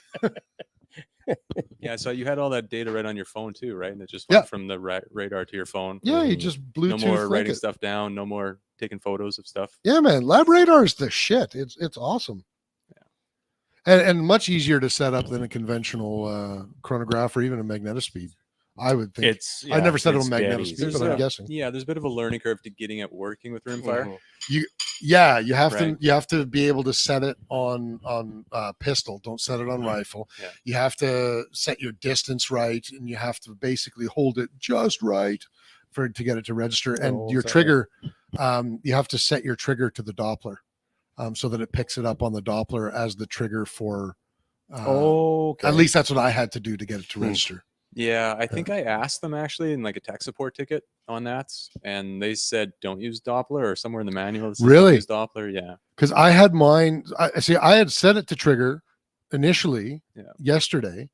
Yeah, so you had all that data right on your phone too, right? And it just went from the radar to your phone. Yeah, you just Bluetooth. No more link writing it. stuff down. No more taking photos of stuff. Yeah, man. Lab radar is the shit. It's awesome. And much easier to set up than a conventional chronograph or even a magnetospeed. I would think. I never set it on magnetospeed, but I'm guessing. Yeah, there's a bit of a learning curve to getting it working with rimfire. You have to be able to set it on pistol. Don't set it on rifle. Yeah. You have to set your distance right, and you have to basically hold it just right to get it to register. And your trigger, you have to set your trigger to the Doppler, so that it picks it up on the Doppler as the trigger for. At least that's what I had to do to get it to register. Yeah, I think I asked them actually in like a tech support ticket on that, and they said don't use Doppler, or somewhere in the manual it says Really? don't use Doppler. Yeah, because I had mine. I had set it to trigger initially yesterday,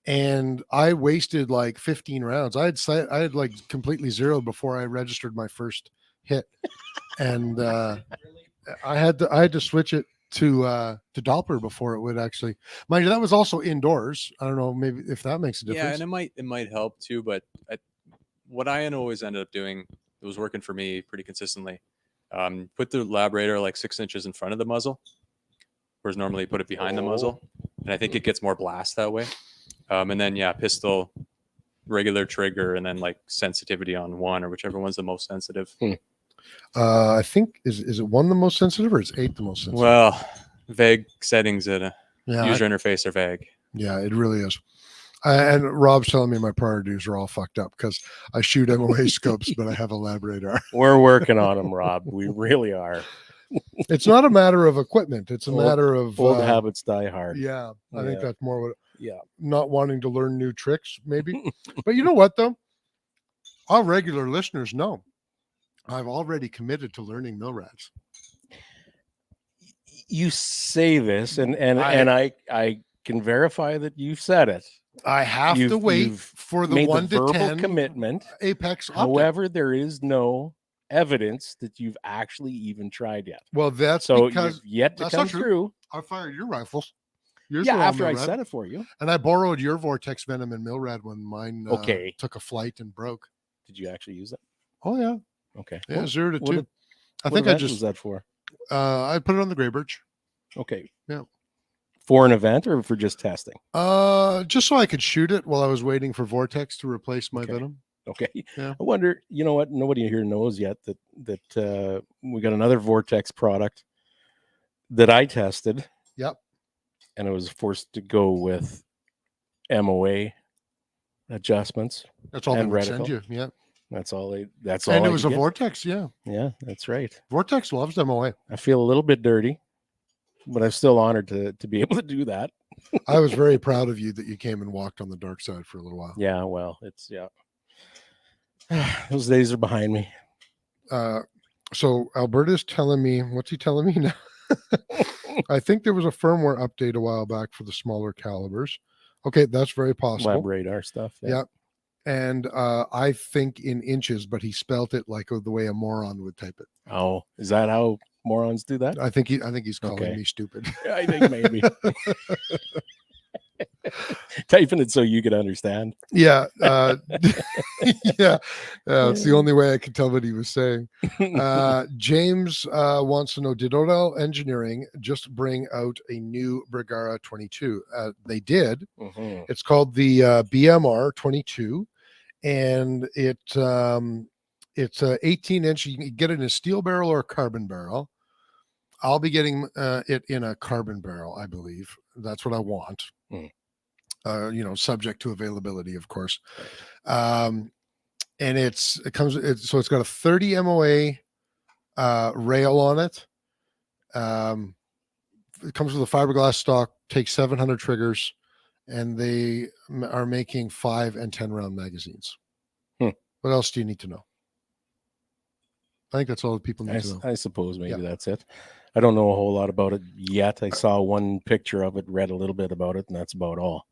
and I wasted like 15 rounds. I had like completely zeroed before I registered my first hit, and I had to switch it to Doppler before it would actually. Mind you, that was also indoors. I don't know, maybe if that makes a difference. yeah, and it might help too. But what I always ended up doing, it was working for me pretty consistently. Put the lab radar like 6 inches in front of the muzzle, whereas normally you put it behind the muzzle, and I think it gets more blast that way. And then pistol, regular trigger, and then like sensitivity on one, or whichever one's the most sensitive. I think is it 1 the most sensitive, or is 8 the most sensitive? Well, vague settings in a user interface are vague. Yeah, it really is. And Rob's telling me my priorities are all fucked up because I shoot MOA scopes, but I have a lab radar. We're working on them, Rob. We really are. It's not a matter of equipment. It's a matter of old habits die hard. Yeah, I think that's more what. Yeah, not wanting to learn new tricks, maybe. But you know what, though? Our regular listeners know I've already committed to learning MILRADs. You say this, and I can verify that you've said it. I have to wait for the 1 to 10 commitment. Apex. However, there is no evidence that you've actually even tried yet. Well, that's so because you've yet to come through. I fired your rifles. After I set it for you, and I borrowed your Vortex Venom and MILRAD when mine took a flight and broke. Did you actually use it? Oh yeah. Okay. Yeah, 0 to 2. I think I just was that for. I put it on the Grey Birch. Okay. Yeah. For an event or for just testing? Just so I could shoot it while I was waiting for Vortex to replace my Venom. Okay. Yeah. I wonder, you know what? Nobody here knows yet that we got another Vortex product that I tested. Yep. And I was forced to go with MOA adjustments. That's all they would send you. Yeah. That's all. And it was a Vortex. Yeah. Yeah, that's right. Vortex loves MOA. I feel a little bit dirty, but I'm still honored to be able to do that. I was very proud of you that you came and walked on the dark side for a little while. Yeah. Well, those days are behind me. So Alberta's telling me, what's he telling me now? I think there was a firmware update a while back for the smaller calibers. Okay, that's very possible. Lab radar stuff. Yeah. And I think in inches, but he spelt it like the way a moron would type it. Oh, is that how morons do that? I think he's calling me stupid. I think maybe. Typing it so you could understand. Yeah. Yeah. It's the only way I could tell what he was saying. James wants to know, did Odell Engineering just bring out a new Bergara 22? They did. Mm-hmm. It's called the BMR 22, and it's 18 inch. You can get it in a steel barrel or a carbon barrel. I'll be getting it in a carbon barrel, I believe. That's what I want. Subject to availability, of course. And it's got a 30 MOA rail on it. It comes with a fiberglass stock, takes 700 triggers, and they are making 5 and 10 round magazines. What else do you need to know? I think that's all the people need to know. I suppose maybe that's it. I don't know a whole lot about it yet. I saw one picture of it, read a little bit about it, and that's about all.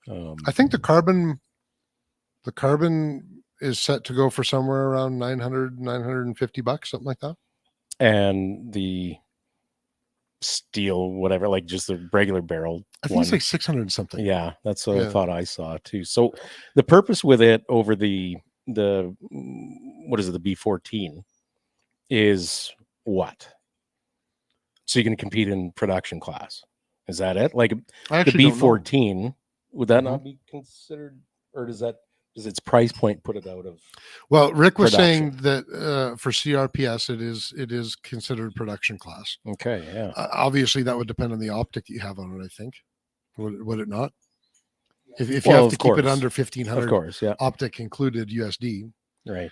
I think the carbon is set to go for somewhere around $950, something like that. And the steel, whatever, like just the regular barrel. I think it's like 600 something. Yeah, that's what I thought I saw too. So the purpose with it over the what is it, the B14 is what? So you can compete in production class. Is that it? Like the B14, would that not be considered, or does its price point put it out of? Well, Rick was saying that for CRPS, it is considered production class. Okay, yeah. Obviously, that would depend on the optic that you have on it. I think would it not? If you have to keep it under 1500, of course, yeah. Optic included USD, right?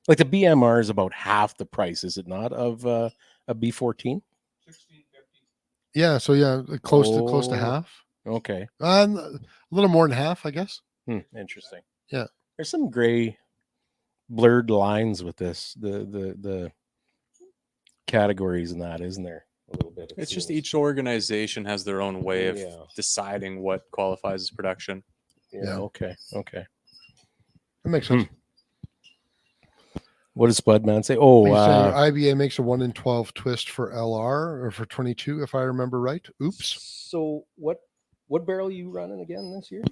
Like the BMR is about half the price, is it not, of a B14? 1650. Yeah, so close to half. Okay, a little more than half, I guess. Interesting. Yeah, there's some gray, blurred lines with this. The categories in that, isn't there? A little bit. It's just each organization has their own way of deciding what qualifies as production. Yeah. Okay. That makes sense. What does Spudman say? Oh, IBA makes a 1 in 12 twist for LR or for 22, if I remember right. Oops. So what barrel are you running again this year?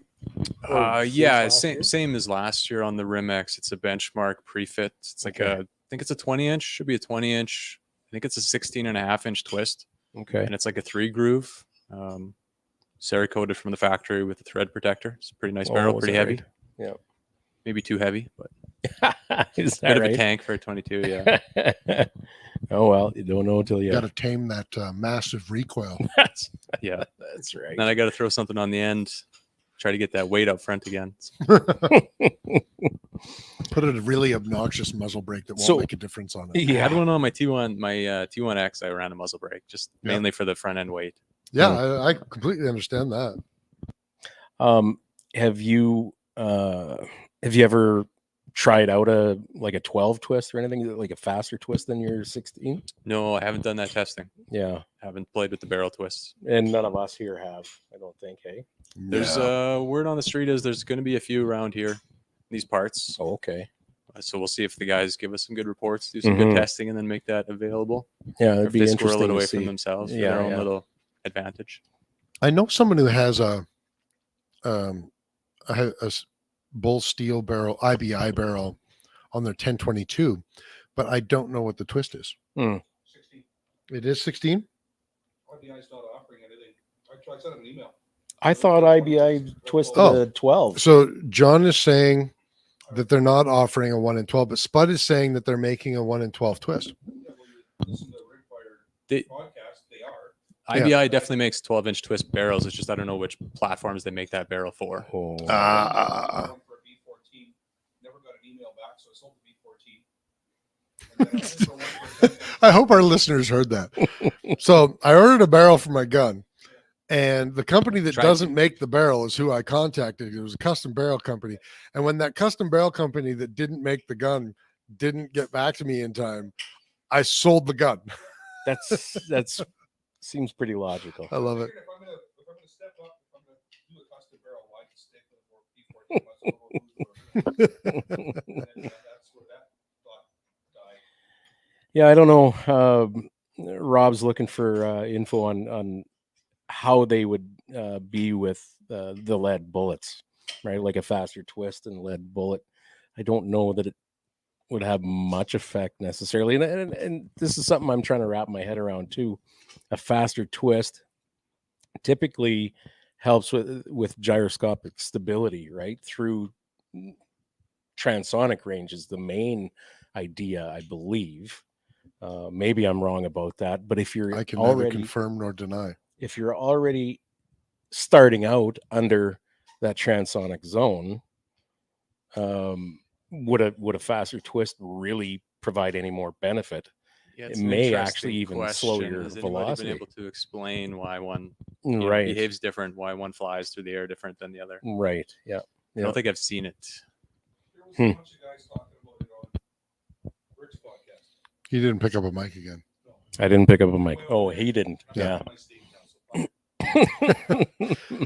Same as last year on the Rimex. It's a benchmark pre-fit. It's like I think it's a 20-inch. Should be a 20-inch. I think it's a 16.5-inch twist. Okay. And it's like a 3 groove, Cerakoted from the factory with a thread protector. It's a pretty nice barrel, pretty heavy. Right? Yeah. Maybe too heavy, but is that bit right? of a tank for a 22. Yeah. Oh well, you don't know until you got to tame that massive recoil. That's right. Then I got to throw something on the end, try to get that weight up front again. Put a really obnoxious muzzle brake that won't make a difference on it. I had one on my T1, T1X. I ran a muzzle brake just mainly for the front end weight. Yeah, I completely understand that. Have you ever tried out a 12 twist or anything, like a faster twist than your 16? No, I haven't done that testing. Yeah, haven't played with the barrel twists, and none of us here have. I don't think. Hey, there's word on the street is there's going to be a few around here, these parts. Oh, okay. So we'll see if the guys give us some good reports, do some good testing, and then make that available. Yeah, it'd be interesting. Squirrel it away from themselves for their own little advantage. I know someone who has a bull steel barrel, IBI barrel on their 1022, but I don't know what the twist is. 16. It is 16? IBI's not offering anything. I sent him an email. I thought IBI twisted a 12. So John is saying that they're not offering a 1 in 12, but Spud is saying that they're making a 1 in 12 twist. Listen to the Rimfire podcast. They are. IBI definitely makes 12-inch twist barrels. It's just I don't know which platforms they make that barrel for. For a B14, never got an email back, so I sold the B14. I hope our listeners heard that. So I ordered a barrel for my gun, and the company that doesn't make the barrel is who I contacted. It was a custom barrel company, and when that custom barrel company that didn't make the gun didn't get back to me in time, I sold the gun. That's seems pretty logical. I love it. If I'm gonna step up, if I'm gonna do a custom barrel, why stick with B14? That's where that thought died. Yeah, I don't know. Rob's looking for info on how they would be with the lead bullets, right? Like a faster twist and lead bullet. I don't know that it would have much effect necessarily. And this is something I'm trying to wrap my head around too. A faster twist typically helps with gyroscopic stability, right? Through transonic range is the main idea, I believe. Maybe I'm wrong about that, but if you're I can neither confirm nor deny. If you're already starting out under that transonic zone, would a faster twist really provide any more benefit. Yeah, It it's an may interesting actually even slow question. your Has anybody velocity. been able to explain why one Right. behaves different, why one flies through the air different than the other? Right. Yeah. I don't think I've seen it. There was a bunch of guys talking about it on Rick's podcast. He didn't pick up a mic again. I didn't pick up a mic. Oh, he didn't. Yeah. My state council.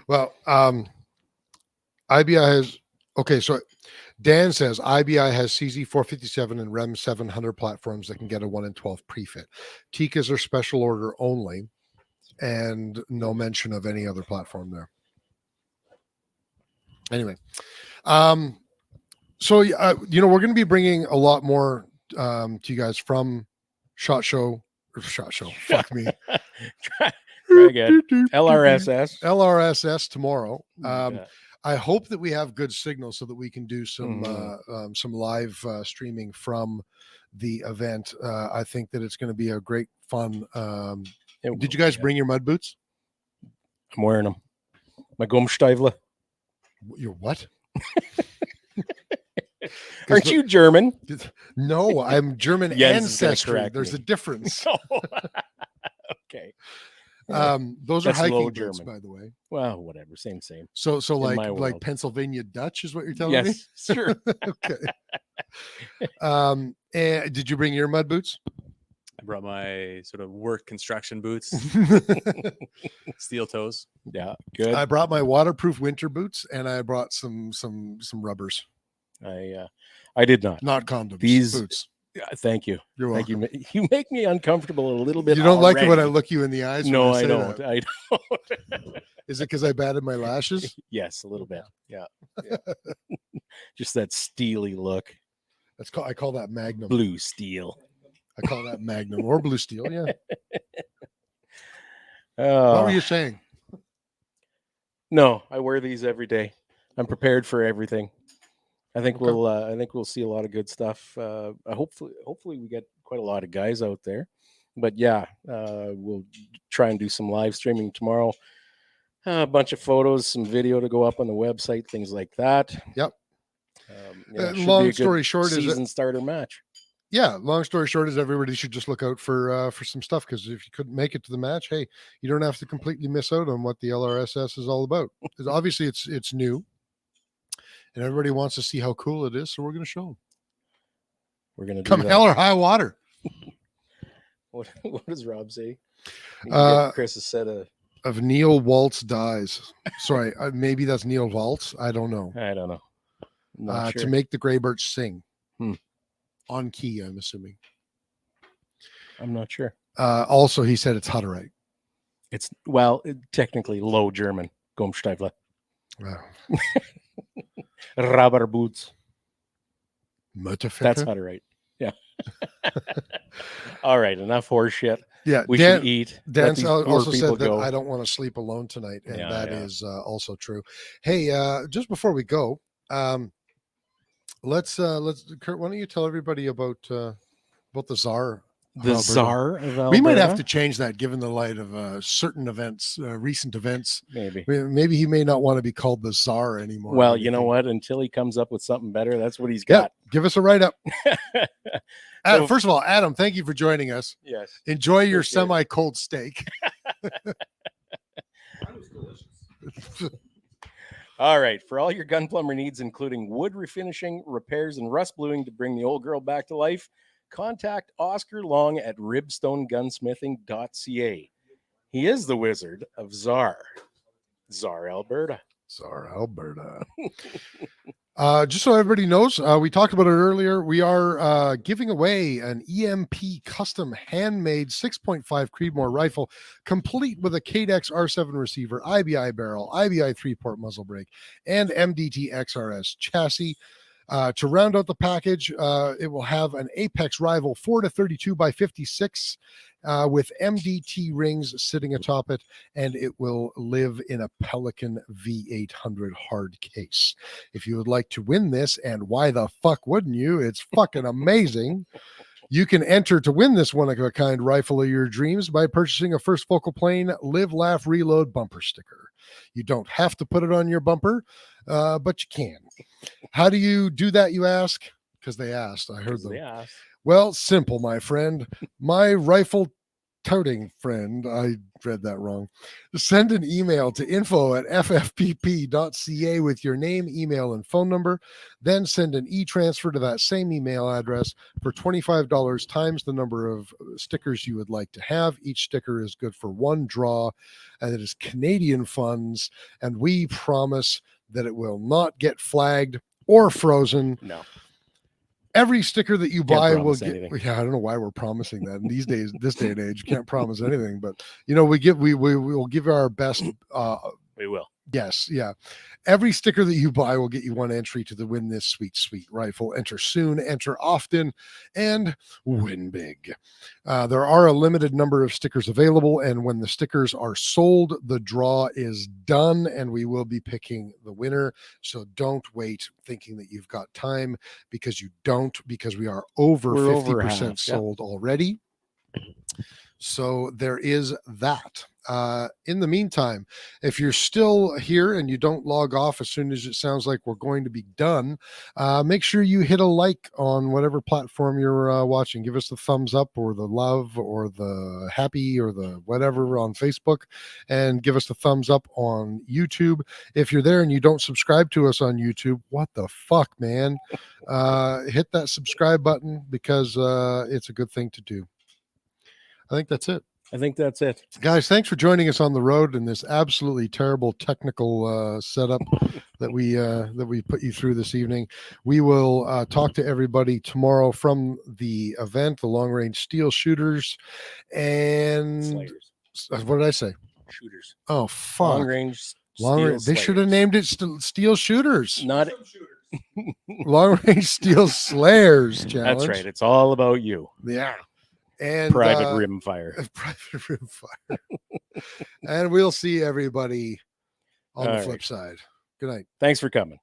Well, IBI has, okay, so Dan says IBI has CZ457 and REM 700 platforms that can get a 1 in 12 prefit. Tikas are special order only, and no mention of any other platform there. Anyway, so we're going to be bringing a lot more to you guys from SHOT Show. Fuck me. Try again. LRSS tomorrow. Yeah. I hope that we have good signal so that we can do some live streaming from the event. I think that it's going to be a great fun. Did you guys bring your mud boots? I'm wearing them. My Gumstiefel. Your what? Aren't you German? No, I'm German Jens is gonna ancestry. correct There's me. a difference. Okay. Those That's are low hiking boots, German. by the way. Well, whatever. Same. So my like world. Pennsylvania Dutch is what you're telling me? Yes, sure. Okay. And did you bring your mud boots? I brought my sort of work construction boots, steel toes. Yeah, good. I brought my waterproof winter boots, and I brought some rubbers. I did not. Not condoms. These boots. Thank you. You're Thank welcome. you. You make me uncomfortable a little bit. You don't like it when I already. look you in the eyes? No, when I say don't. that? I don't. Is it because I batted my lashes? Yes, a little bit. Yeah. Just that steely look. I call that Magnum. Blue steel. I call that Magnum or Blue Steel. Yeah. Oh, What were you saying? No, I wear these every day. I'm prepared for everything. I think Okay. we'll see a lot of good stuff. Hopefully we get quite a lot of guys out there. But yeah, we'll try and do some live streaming tomorrow. A bunch of photos, some video to go up on the website, things like that. Yep. Should be a Long good story short is season starter match. yeah, long story short is everybody should just look out for some stuff, because if you couldn't make it to the match, hey, you don't have to completely miss out on what the LRSS is all about. Because obviously it's new, and everybody wants to see how cool it is, so we're going to show them. We're gonna do Come that. hell or high water. What does Rob say? Chris has said Of Neil Waltz dies. Sorry, maybe that's Neil Waltz. I don't know. I don't know. I'm not sure. To make the gray birch sing. Hmm. On key, I'm assuming. I'm not sure. Also, he said it's Hutterite. It's technically low German. Gumstiefel. Wow. Rubber boots. That's Mutterficker. Hutterite. Yeah. All right. Enough horse shit. Yeah, We should eat. Let Dan these poor also people said that go. I don't want to sleep alone tonight, and Yeah, that yeah. is also true. Hey, just before we go, let's Kurt, why don't you tell everybody about the Tsar? of The Alberta? Tsar of Alberta. We might have to change that given the light of certain events, recent events. Maybe. Maybe he may not want to be called the Tsar anymore. Well, or you know anything. what? Until he comes up with something better, that's what he's Yeah, got. give us a write up. So- First of all, Adam, thank you for joining us. Yes. Enjoy your Appreciate it. semi-cold steak. That was delicious. All right. For all your gun plumber needs, including wood refinishing, repairs, and rust bluing to bring the old girl back to life, contact Oscar Long at ribstonegunsmithing.ca. He is the wizard of Czar, Alberta. Tsar, Alberta. Just so everybody knows, we talked about it earlier. We are giving away an EMP custom handmade 6.5 Creedmoor rifle, complete with a Cadex R7 receiver, IBI barrel, IBI 3-port muzzle brake, and MDT XRS chassis. To round out the package, it will have an Apex Rival 4-32 by 56 with MDT rings sitting atop it, and it will live in a Pelican V800 hard case. If you would like to win this, and why the fuck wouldn't you? It's fucking amazing. You can enter to win this one-of-a-kind rifle of your dreams by purchasing a First Focal Plane Live, Laugh, Reload bumper sticker. You don't have to put it on your bumper, but you can. How do you do that, you ask? Because they asked. I heard them. Yeah. Well, simple, my friend. My rifle toting friend, I read that wrong. Send an email to info@ffpp.ca with your name, email, and phone number. Then send an e-transfer to that same email address for $25 times the number of stickers you would like to have. Each sticker is good for one draw, and it is Canadian funds. And we promise that it will not get flagged or frozen. No. Every sticker that you buy will get. Anything. Yeah, I don't know why we're promising that. In these days, this day and age, you can't promise anything. But we will give our best. We will. Yes, yeah. Every sticker that you buy will get you one entry to the win this sweet, sweet rifle. Enter soon, enter often, and win big. There are a limited number of stickers available, and when the stickers are sold, the draw is done, and we will be picking the winner. So don't wait thinking that you've got time, because you don't, because we are over 50% sold already. So there is that. In the meantime, if you're still here and you don't log off as soon as it sounds like we're going to be done, make sure you hit a like on whatever platform you're watching. Give us the thumbs up or the love or the happy or the whatever on Facebook, and give us the thumbs up on YouTube. If you're there and you don't subscribe to us on YouTube, what the fuck, man? Hit that subscribe button, because it's a good thing to do. I think that's it. Guys, thanks for joining us on the road in this absolutely terrible technical setup that we put you through this evening. We will talk to everybody tomorrow from the event, the Long Range Steel Shooters and Slayers. What did I say? Shooters. Oh, fuck. Long range. They should have named it Steel Shooters. Not Long Range Steel Slayers challenge. That's right. It's all about you. Yeah. And private rimfire. Private rimfire. And we'll see everybody on the flip side. Good night. Thanks for coming.